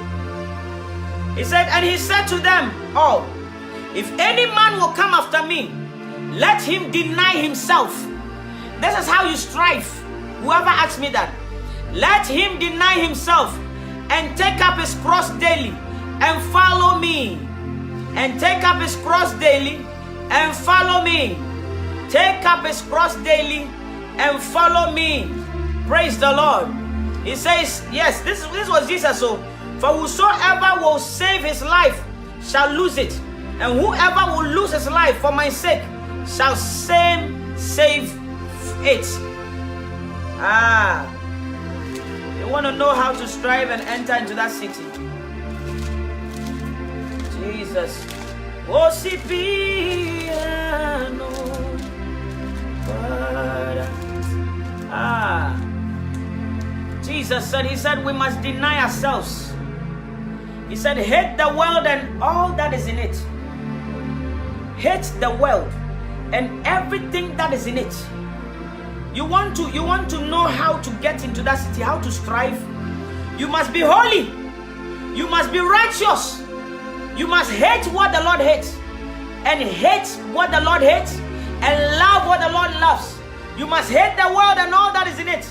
He said, and he said to them all, if any man will come after me, let him deny himself. This is how you strive. Whoever asks me that, let him deny himself and take up his cross daily and follow me. And take up his cross daily and follow me. Take up his cross daily and follow me. Praise the Lord. He says, yes, this was Jesus. So, for whosoever will save his life shall lose it. And whoever will lose his life for my sake shall save it. You want to know how to strive and enter into that city. Jesus. Oh, Jesus said, he said, we must deny ourselves. He said, hate the world and all that is in it. Hate the world and everything that is in it. You want to know how to get into that city, how to strive. You must be holy. You must be righteous. You must hate what the Lord hates and hate what the Lord hates and love what the Lord loves. You must hate the world and all that is in it.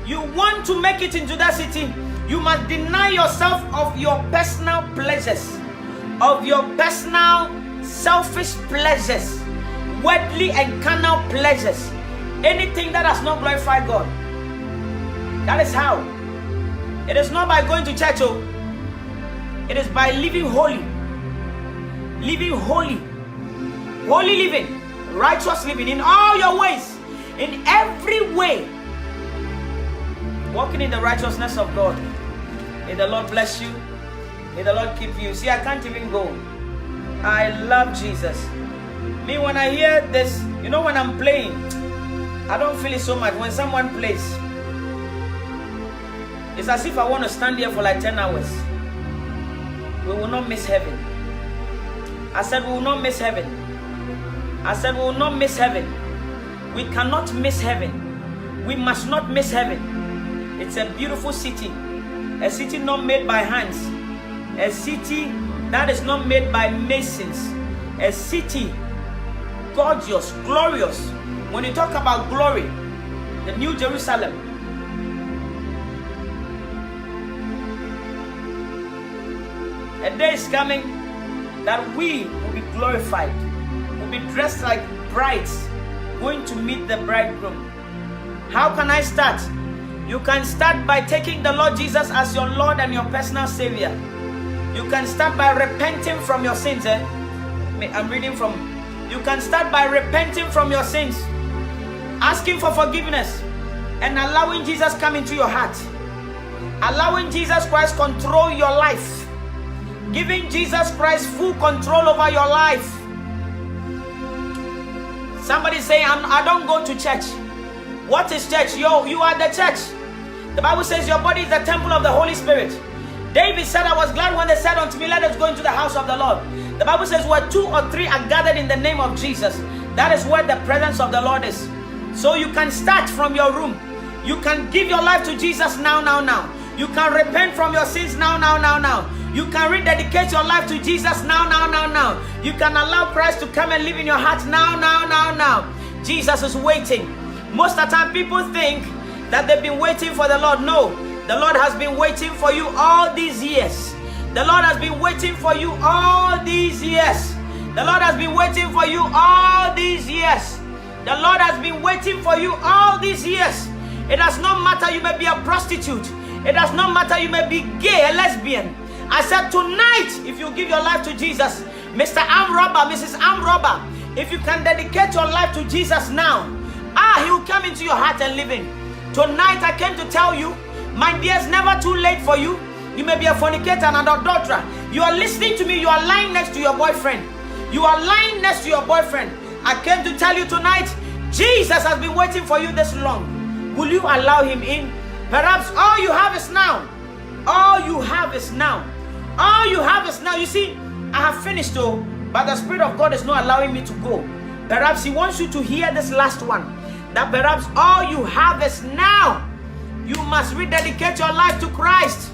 You want to make it into that city, you must deny yourself of your personal pleasures, of your personal selfish pleasures, worldly and carnal pleasures, anything that does not glorify God. That is how. It is not by going to church, it is by living holy. Living holy. Holy living, righteous living in all your ways, in every way. Walking in the righteousness of God. May the Lord bless you. May the Lord keep you. See, I can't even go. I love Jesus. Me, when I hear this, you know, when I'm playing, I don't feel it so much. When someone plays, it's as if I want to stand here for like 10 hours. We will not miss heaven. I said we will not miss heaven. I said we will not miss heaven. We cannot miss heaven. We must not miss heaven. It's a beautiful city. A city not made by hands. A city that is not made by masons. A city gorgeous, glorious. When you talk about glory, the New Jerusalem. A day is coming that we will be glorified. We'll be dressed like brides going to meet the bridegroom. How can I start? You can start by taking the Lord Jesus as your Lord and your personal Savior. You can start by repenting from your sins. I'm reading from. You can start by repenting from your sins, asking for forgiveness, and allowing Jesus come into your heart. Allowing Jesus Christ control your life. Giving Jesus Christ full control over your life. Somebody say, I don't go to church. What is church? You are the church. The Bible says your body is the temple of the Holy Spirit. David said, I was glad when they said unto me, let us go into the house of the Lord. The Bible says, where 2 or 3 are gathered in the name of Jesus, that is where the presence of the Lord is. So you can start from your room. You can give your life to Jesus now. You can repent from your sins now. You can rededicate your life to Jesus now. You can allow Christ to come and live in your heart now. Jesus is waiting. Most of the time people think that they've been waiting for the Lord. No, the Lord has been waiting for you all these years. The Lord has been waiting for you all these years. The Lord has been waiting for you all these years. The Lord has been waiting for you all these years. It does not matter you may be a prostitute. It does not matter you may be gay, a lesbian. I said tonight, if you give your life to Jesus, Mr. Arm Robber, Mrs. Arm Robber, if you can dedicate your life to Jesus now, He will come into your heart and live in. Tonight I came to tell you, my dear, it's never too late for you. You may be a fornicator and an adulterer. You are listening to me, you are lying next to your boyfriend. You are lying next to your boyfriend. I came to tell you tonight, Jesus has been waiting for you this long. Will you allow him in? Perhaps all you have is now. All you have is now. All you have is now. You see, I have finished though, but the Spirit of God is not allowing me to go. Perhaps he wants you to hear this last one. That perhaps all you have is now. You must rededicate your life to Christ.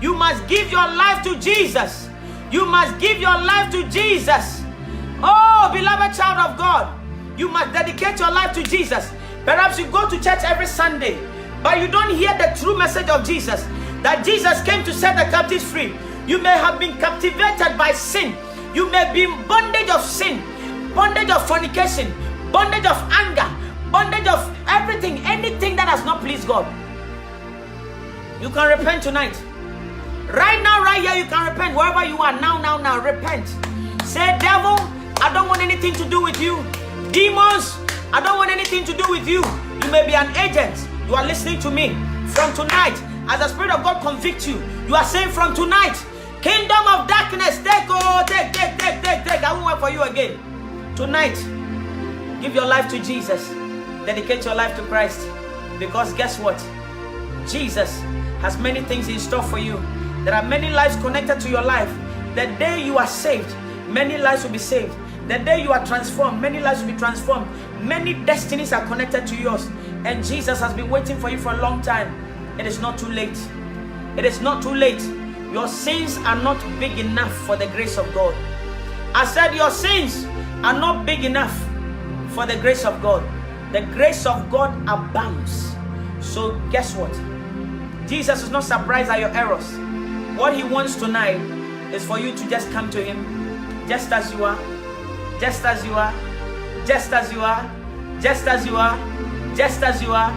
You must give your life to Jesus. You must give your life to Jesus. Oh, beloved child of God, you must dedicate your life to Jesus. Perhaps you go to church every Sunday, but you don't hear the true message of Jesus, that Jesus came to set the captives free. You may have been captivated by sin. You may be in bondage of sin, bondage of fornication, bondage of anger, bondage of everything, anything that has not pleased God. You can repent tonight. Right now, right here, you can repent. Wherever you are, now, repent. Say, devil, I don't want anything to do with you. Demons, I don't want anything to do with you. You may be an agent. You are listening to me. From tonight, as the Spirit of God convicts you, you are saying from tonight, kingdom of darkness, take. I won't wait for you again. Tonight, give your life to Jesus. Dedicate your life to Christ. Because guess what? Jesus has many things in store for you. There are many lives connected to your life. The day you are saved, many lives will be saved. The day you are transformed, many lives will be transformed. Many destinies are connected to yours. And Jesus has been waiting for you for a long time. It is not too late. It is not too late. Your sins are not big enough for the grace of God. I said your sins are not big enough for the grace of God. The grace of God abounds. So guess what? Jesus is not surprised at your errors. What he wants tonight is for you to just come to him just as you are, just as you are, just as you are, just as you are, just as you are,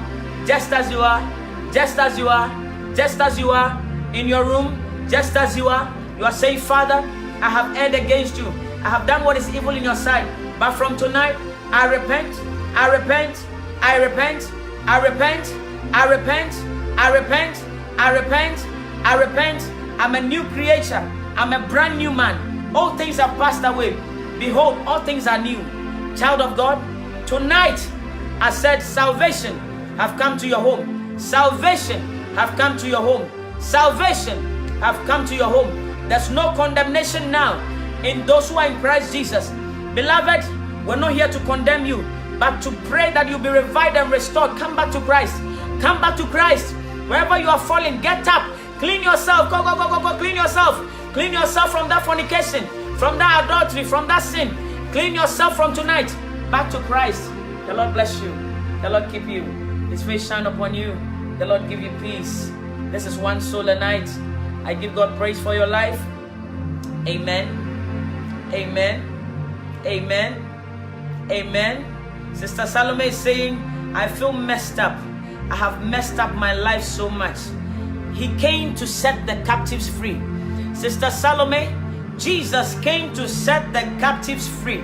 just as you are, just as you are, just as you are, in your room, just as you are. You are saying, Father, I have erred against you. I have done what is evil in your sight. But from tonight, I repent, I repent, I repent, I repent, I repent, I repent, I repent, I repent. I'm a new creature. I'm a brand new man. All things have passed away. Behold, all things are new. Child of God, tonight I said salvation have come to your home. Salvation have come to your home. Salvation have come to your home. There's no condemnation now in those who are in Christ Jesus. Beloved, we're not here to condemn you, but to pray that you'll be revived and restored. Come back to Christ. Come back to Christ. Wherever you are falling, get up. Clean yourself. Go. Clean yourself. Clean yourself from that fornication, from that adultery, from that sin. Clean yourself from tonight. Back to Christ. The Lord bless you. The Lord keep you. His face shine upon you. The Lord give you peace. This is One Soul a Night. I give God praise for your life. Amen. Amen. Amen. Amen. Sister Salome is saying, I feel messed up. I have messed up my life so much. He came to set the captives free. Sister Salome, Jesus came to set the captives free.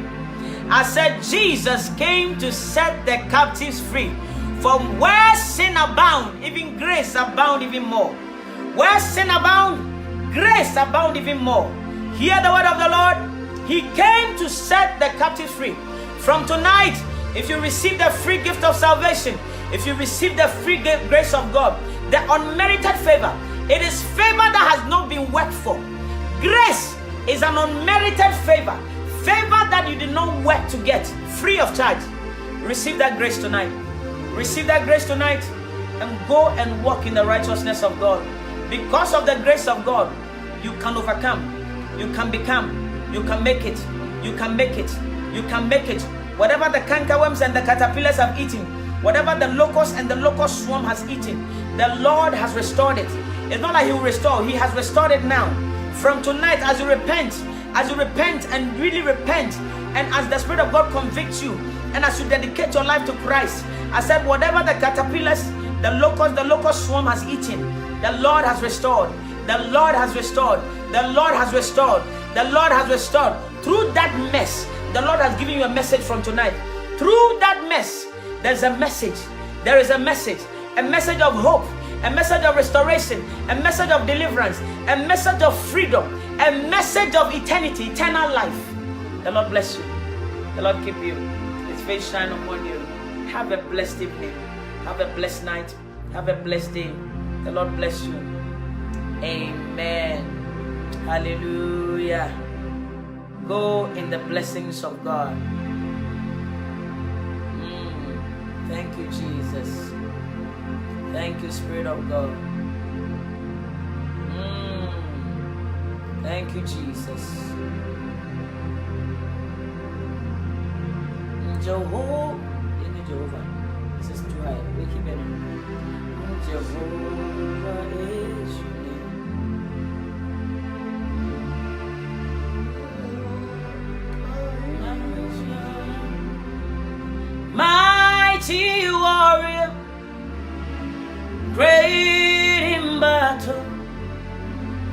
I said Jesus came to set the captives free. For where sin abound, even grace abound even more. Where sin abound, grace abound even more. Hear the word of the Lord. He came to set the captives free. From tonight, if you receive the free gift of salvation, if you receive the free grace of God, the unmerited favor, it is favor that has not been worked for. Grace is an unmerited favor. Favor that you did not work to get, free of charge. Receive that grace tonight. Receive that grace tonight and go and walk in the righteousness of God. Because of the grace of God, you can overcome. You can become. You can make it. You can make it. You can make it. Whatever the cankerworms and the caterpillars have eaten, whatever the locust and the locust swarm has eaten, the Lord has restored it. It's not like He will restore. He has restored it now. From tonight, as you repent and really repent, and as the Spirit of God convicts you, and as you dedicate your life to Christ, I said, whatever the caterpillars, the locust swarm has eaten, the Lord has restored. The Lord has restored. The Lord has restored. The Lord has restored. Through that mess, the Lord has given you a message from tonight. Through that mess, there's a message. There is a message of hope, a message of restoration, a message of deliverance, a message of freedom, a message of eternity, eternal life. The Lord bless you. The Lord keep you. His face shine upon you. Have a blessed evening. Have a blessed night. Have a blessed day. The Lord bless you. Amen. Hallelujah. Go in the blessings of God. Thank you, Jesus. Thank you, Spirit of God. Thank you, Jesus. Jehovah. This is too high. We keep it on. Jehovah is your name. Mighty warrior, great in battle,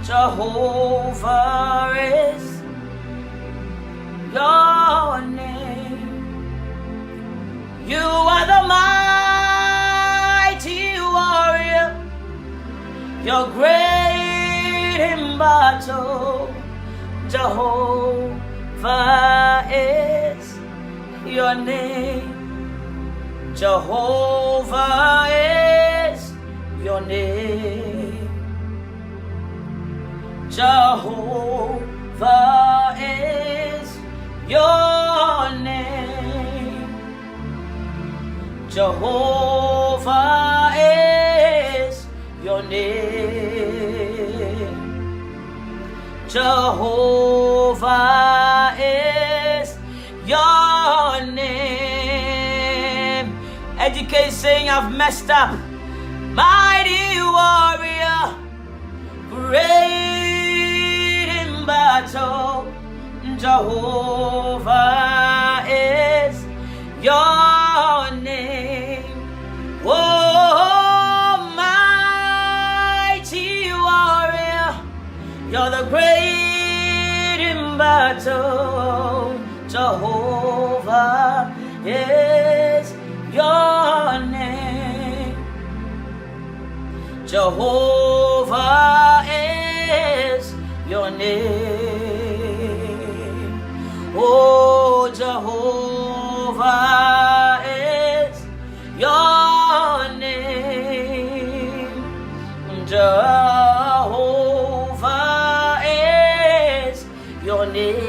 Jehovah is your name. You are the mighty warrior, you're great in battle, Jehovah is your name. Jehovah is your name. Jehovah is your name. Jehovah is your name. Jehovah is your name. Educate saying I've messed up. Mighty warrior, great in battle, Jehovah is your name. Oh, mighty warrior, you're the great in battle, Jehovah is your name. Jehovah is your name. Oh, Jehovah is your name. Jehovah is your name.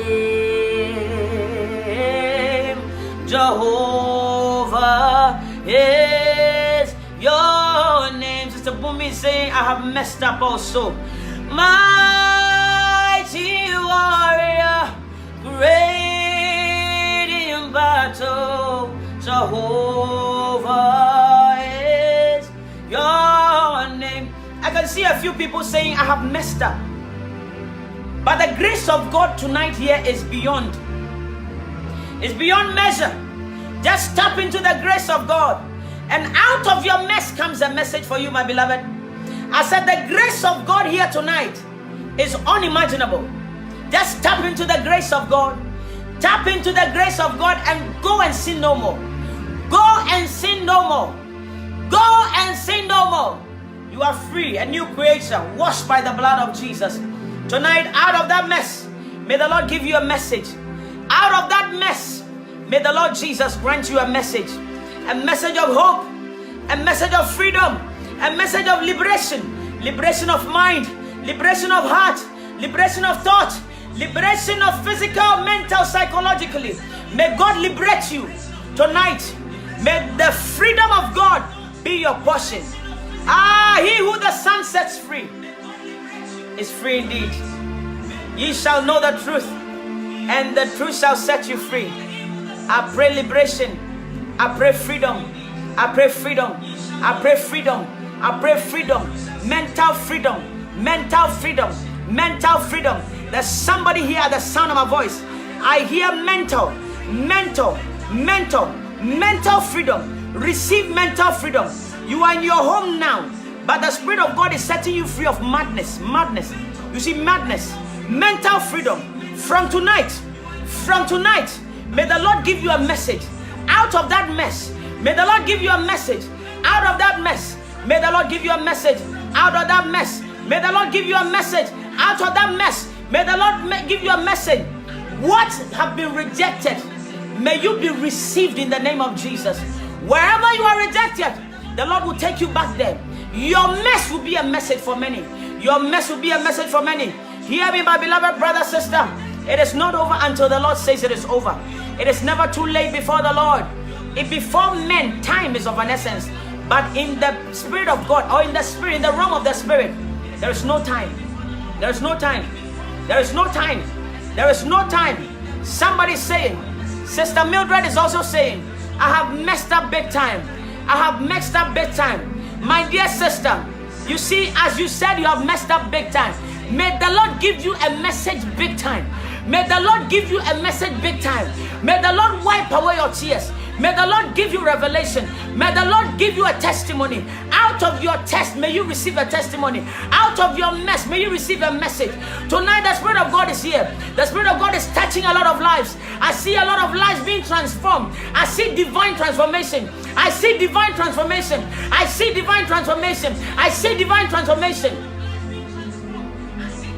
Jehovah is your name. Sister Bumi saying, I have messed up also. Mighty warrior, great in battle, Jehovah is your name. I can see a few people saying, I have messed up. But the grace of God tonight here is beyond. It's beyond measure. Just tap into the grace of God. And out of your mess comes a message for you, my beloved. I said the grace of God here tonight is unimaginable. Just tap into the grace of God. Tap into the grace of God and go and sin no more. Go and sin no more. all. You are free, a new creation, washed by the blood of Jesus. Tonight, out of that mess, may the Lord give you a message. Out of that mess, may the Lord Jesus grant you a message of hope, a message of freedom, a message of liberation, liberation of mind, liberation of heart, liberation of thought, liberation of physical, mental, psychologically. May God liberate you tonight. May the freedom of God be your portion. He who the Son sets free is free indeed. Ye shall know the truth, and the truth shall set you free. I pray liberation. I pray freedom. I pray freedom. I pray freedom. I pray freedom. Mental freedom. Mental freedom. Mental freedom. There's somebody here at the sound of my voice. I hear mental freedom. Receive mental freedom. You are in your home now, but the Spirit of God is setting you free of madness. You see, madness. Mental freedom. From tonight, may the Lord give you a message out of that mess. May the Lord give you a message out of that mess. May the Lord give you a message out of that mess. May the Lord give you a message out of that mess. May the Lord give you a message. What have been rejected, may you be received in the name of Jesus. Wherever you are rejected, the Lord will take you back there. Your mess will be a message for many. Your mess will be a message for many. Hear me, my beloved brother, sister. It is not over until the Lord says it is over. It is never too late before the Lord. If before men, time is of an essence. But in the Spirit of God, or in the Spirit, in the realm of the Spirit, there is no time. There is no time. There is no time. There is no time. Somebody is saying, Sister Mildred is also saying, I have messed up big time. I have messed up big time. My dear sister, you see, as you said, you have messed up big time. May the Lord give you a message big time. May the Lord give you a message big time. May the Lord wipe away your tears. May the Lord give you revelation. May the Lord give you a testimony. Out of your test, may you receive a testimony. Out of your mess, may you receive a message. Tonight, the Spirit of God is here. The Spirit of God is touching a lot of lives. I see a lot of lives being transformed. I see divine transformation. I see divine transformation. I see divine transformation. I see divine transformation.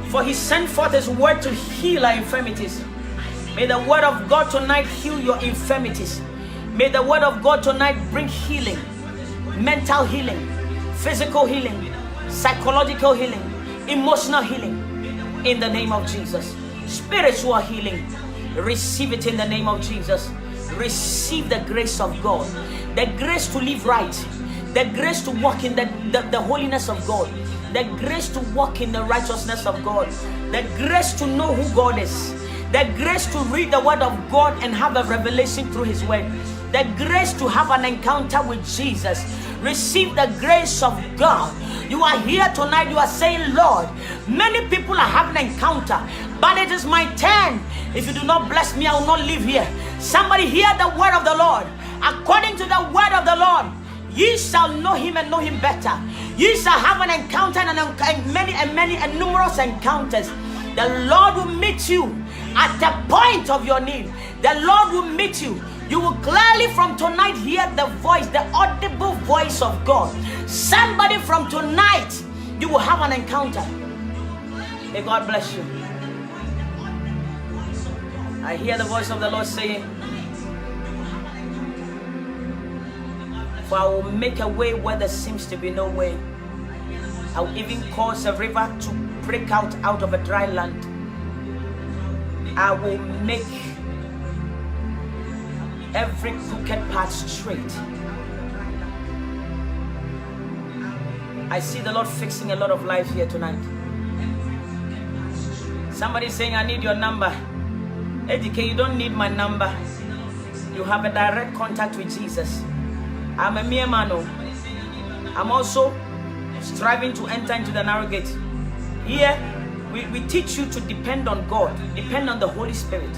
For He sent forth His word to heal our infirmities. May the word of God tonight heal your infirmities. May the word of God tonight bring healing, mental healing, physical healing, psychological healing, emotional healing in the name of Jesus. Spiritual healing, receive it in the name of Jesus. Receive the grace of God, the grace to live right, the grace to walk in the holiness of God, the grace to walk in the righteousness of God, the grace to know who God is, the grace to read the word of God and have a revelation through His word, the grace to have an encounter with Jesus. Receive the grace of God. You are here tonight, you are saying, Lord, many people are having an encounter, but it is my turn. If you do not bless me, I will not live here. Somebody hear the word of the Lord. According to the word of the Lord, ye shall know Him and know Him better. Ye shall have an encounter and many and numerous encounters. The Lord will meet you at the point of your need. The Lord will meet you. You will clearly from tonight hear the voice, the audible voice of God. Somebody from tonight, you will have an encounter. May God bless you. I hear the voice of the Lord saying, for I will make a way where there seems to be no way. I will even cause a river to break out of a dry land. I will make every crooked path straight. I see the Lord fixing a lot of life here tonight. Somebody saying, I need your number. ADK, you don't need my number. You have a direct contact with Jesus. I'm a mere man. I'm also striving to enter into the narrow gate. Here, we teach you to depend on God, depend on the Holy Spirit.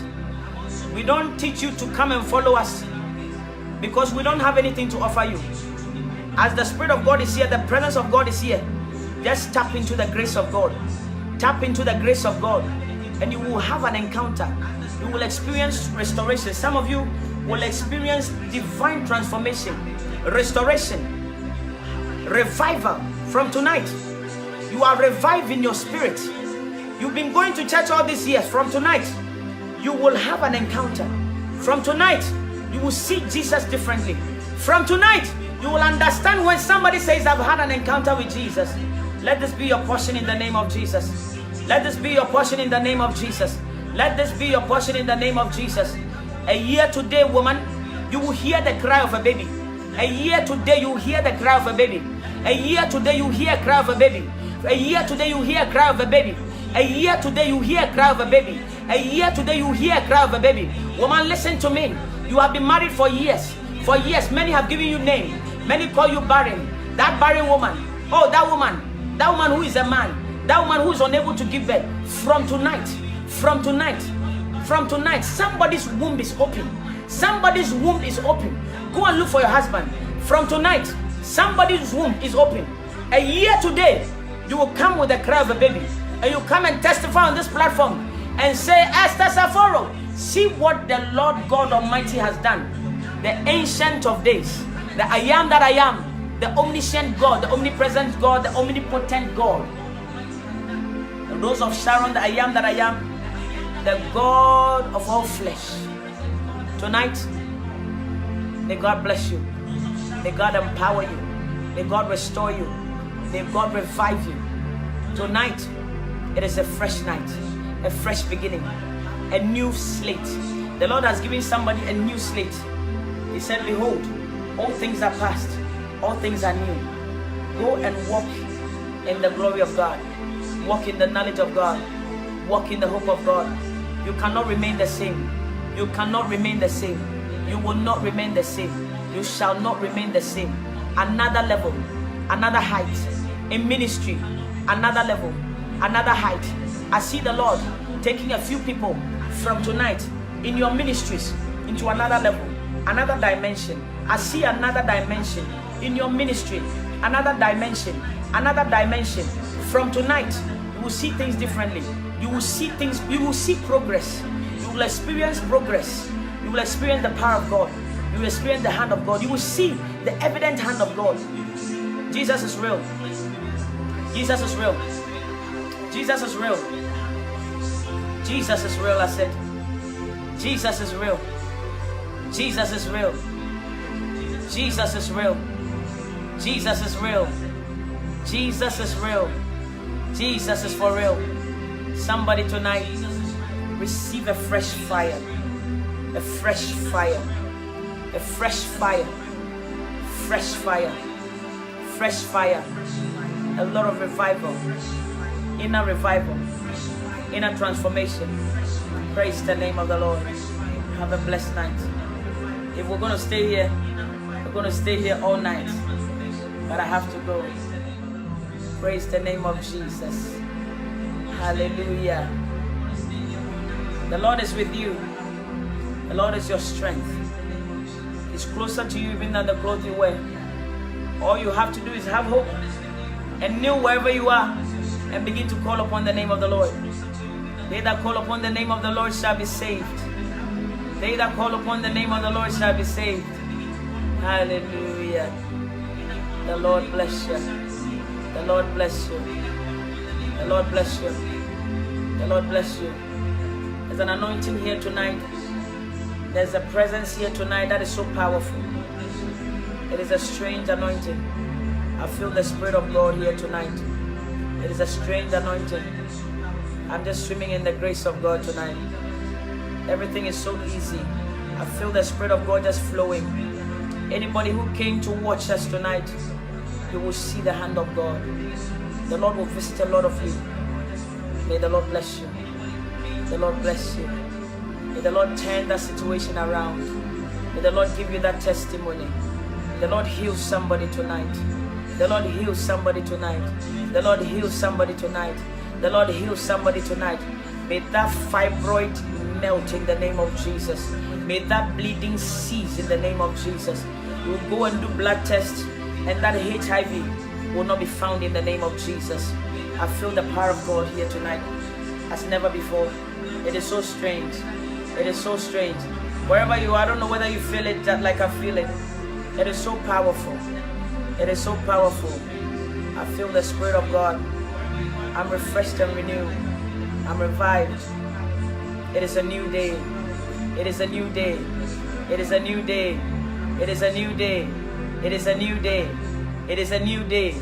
We don't teach you to come and follow us because we don't have anything to offer you. As the Spirit of God is here, the presence of God is here. Just tap into the grace of God. Tap into the grace of God and you will have an encounter. You will experience restoration. Some of you will experience divine transformation, restoration, Revival from tonight. You are revived in your spirit. You've been going to church all these years. From tonight, you will have an encounter. From tonight, you will see Jesus differently. From tonight, you will understand when somebody says, I've had an encounter with Jesus. Let this be your portion in the name of Jesus. Let this be your portion in the name of Jesus. Let this be your portion in the name of Jesus. A year today, woman, you will hear the cry of a baby. A year today, you will hear the cry of a baby. A year today, you hear a cry of a baby. A year today, you hear a cry of a baby. A year today, you hear a cry of a baby. A year today, you hear a cry of a baby. Woman, listen to me. You have been married for years. For years, many have given you name. Many call you barren. That barren woman. Oh, that woman who is a man. That woman who is unable to give birth. From tonight, somebody's womb is open. Somebody's womb is open. Go and look for your husband. From tonight, somebody's womb is open. A year today, you will come with the cry of a baby. And you come and testify on this platform and say, Esther Saforo, see what the Lord God Almighty has done. The Ancient of Days, the I am that I am, the omniscient God, the omnipresent God, the omnipotent God. The Rose of Sharon, the I am that I am, the God of all flesh. Tonight, may God bless you. May God empower you. May God restore you. May God revive you. Tonight, it is a fresh night, a fresh beginning, a new slate. The Lord has given somebody a new slate. He said, behold, all things are past, all things are new. Go and walk in the glory of God. Walk in the knowledge of God. Walk in the hope of God. You cannot remain the same. You cannot remain the same. You will not remain the same. You shall not remain the same. Another level, another height in ministry, another level, another height. I see the Lord taking a few people from tonight in your ministries into another level, another dimension. I see another dimension in your ministry, another dimension, another dimension. From tonight, you will see things differently. You will see things, you will see progress. You will experience progress. You will experience the power of God. You will experience the hand of God. You will see the evident hand of God. Jesus is real. Jesus is real. Jesus is real. Jesus is real, I said. Jesus is real. Jesus is real. Jesus is real. Jesus is real. Jesus is real. Jesus is for real. Somebody tonight, receive a fresh fire. A fresh fire. A fresh fire. Fresh fire. Fresh fire. A lot of revival. Inner revival. Inner transformation. Praise the name of the Lord. Have a blessed night. If we're going to stay here, we're going to stay here all night. But I have to go. Praise the name of Jesus. Hallelujah. The Lord is with you. The Lord is your strength. He's closer to you even than the clothes you wear. All you have to do is have hope and kneel wherever you are and begin to call upon the name of the Lord. They that call upon the name of the Lord shall be saved. They that call upon the name of the Lord shall be saved. Hallelujah. The Lord bless you. The Lord bless you. The Lord bless you. The Lord bless you. There's an anointing here tonight. There's a presence here tonight that is so powerful. It is a strange anointing. I feel the Spirit of God here tonight. It is a strange anointing. I'm just swimming in the grace of God tonight. Everything is so easy. I feel the Spirit of God just flowing. Anybody who came to watch us tonight, you will see the hand of God. The Lord will visit a lot of you. May the Lord bless you. The Lord bless you. May the Lord turn that situation around. May the Lord give you that testimony. The Lord heal somebody tonight. The Lord heal somebody tonight. The Lord heal somebody tonight. The Lord heal somebody tonight. May that fibroid melt in the name of Jesus. May that bleeding cease in the name of Jesus. You will go and do blood tests and that HIV will not be found in the name of Jesus. I feel the power of God here tonight as never before. It is so strange. It is so strange. Wherever you are, I don't know whether you feel it like I feel it. It is so powerful. It is so powerful. I feel the Spirit of God. I'm refreshed and renewed. I'm revived. It is a new day. It is a new day. It is a new day. It is a new day. It is a new day. It is a new day.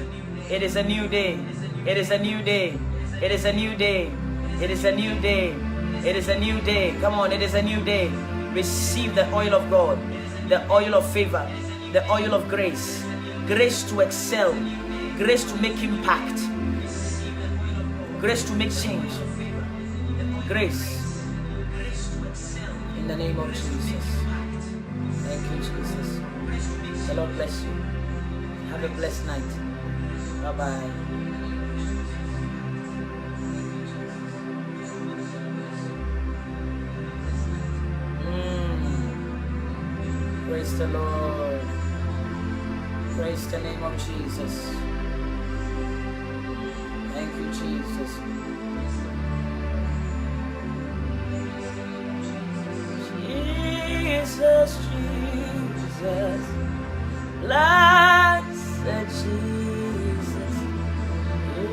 It is a new day. It is a new day. It is a new day. It is a new day. It is a new day. Come on, it is a new day. Receive the oil of God, the oil of favor, the oil of grace, grace to excel, grace to make impact, grace to make change, grace. In the name of Jesus. Thank you, Jesus. The Lord bless you. Have a blessed night. Bye-bye. Praise the Lord. Praise the name of Jesus. Thank you, Jesus. Jesus, Jesus, blessed Jesus,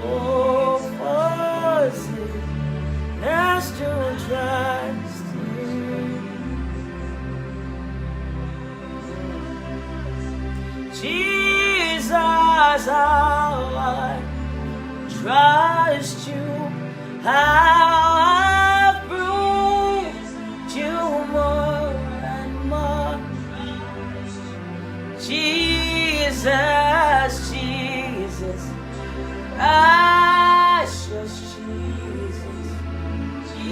oh, was it nice to trust you. Jesus, how I trust you, how I've proved you more and more. Jesus, Jesus, precious Jesus,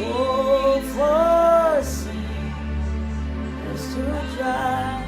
oh, for sin is to drive.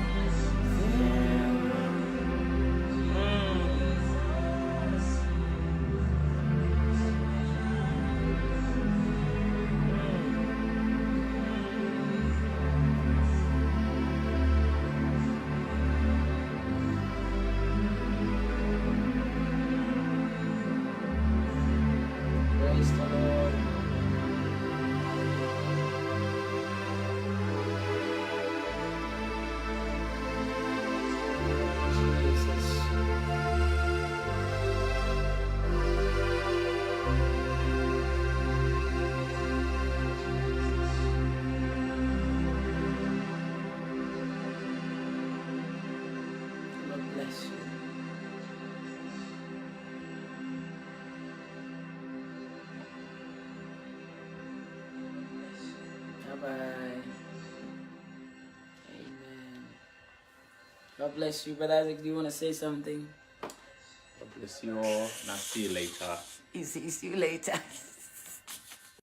Bye. Amen. God bless you, Brother Isaac. Do you want to say something? God bless you all, and I'll see you later. See you later.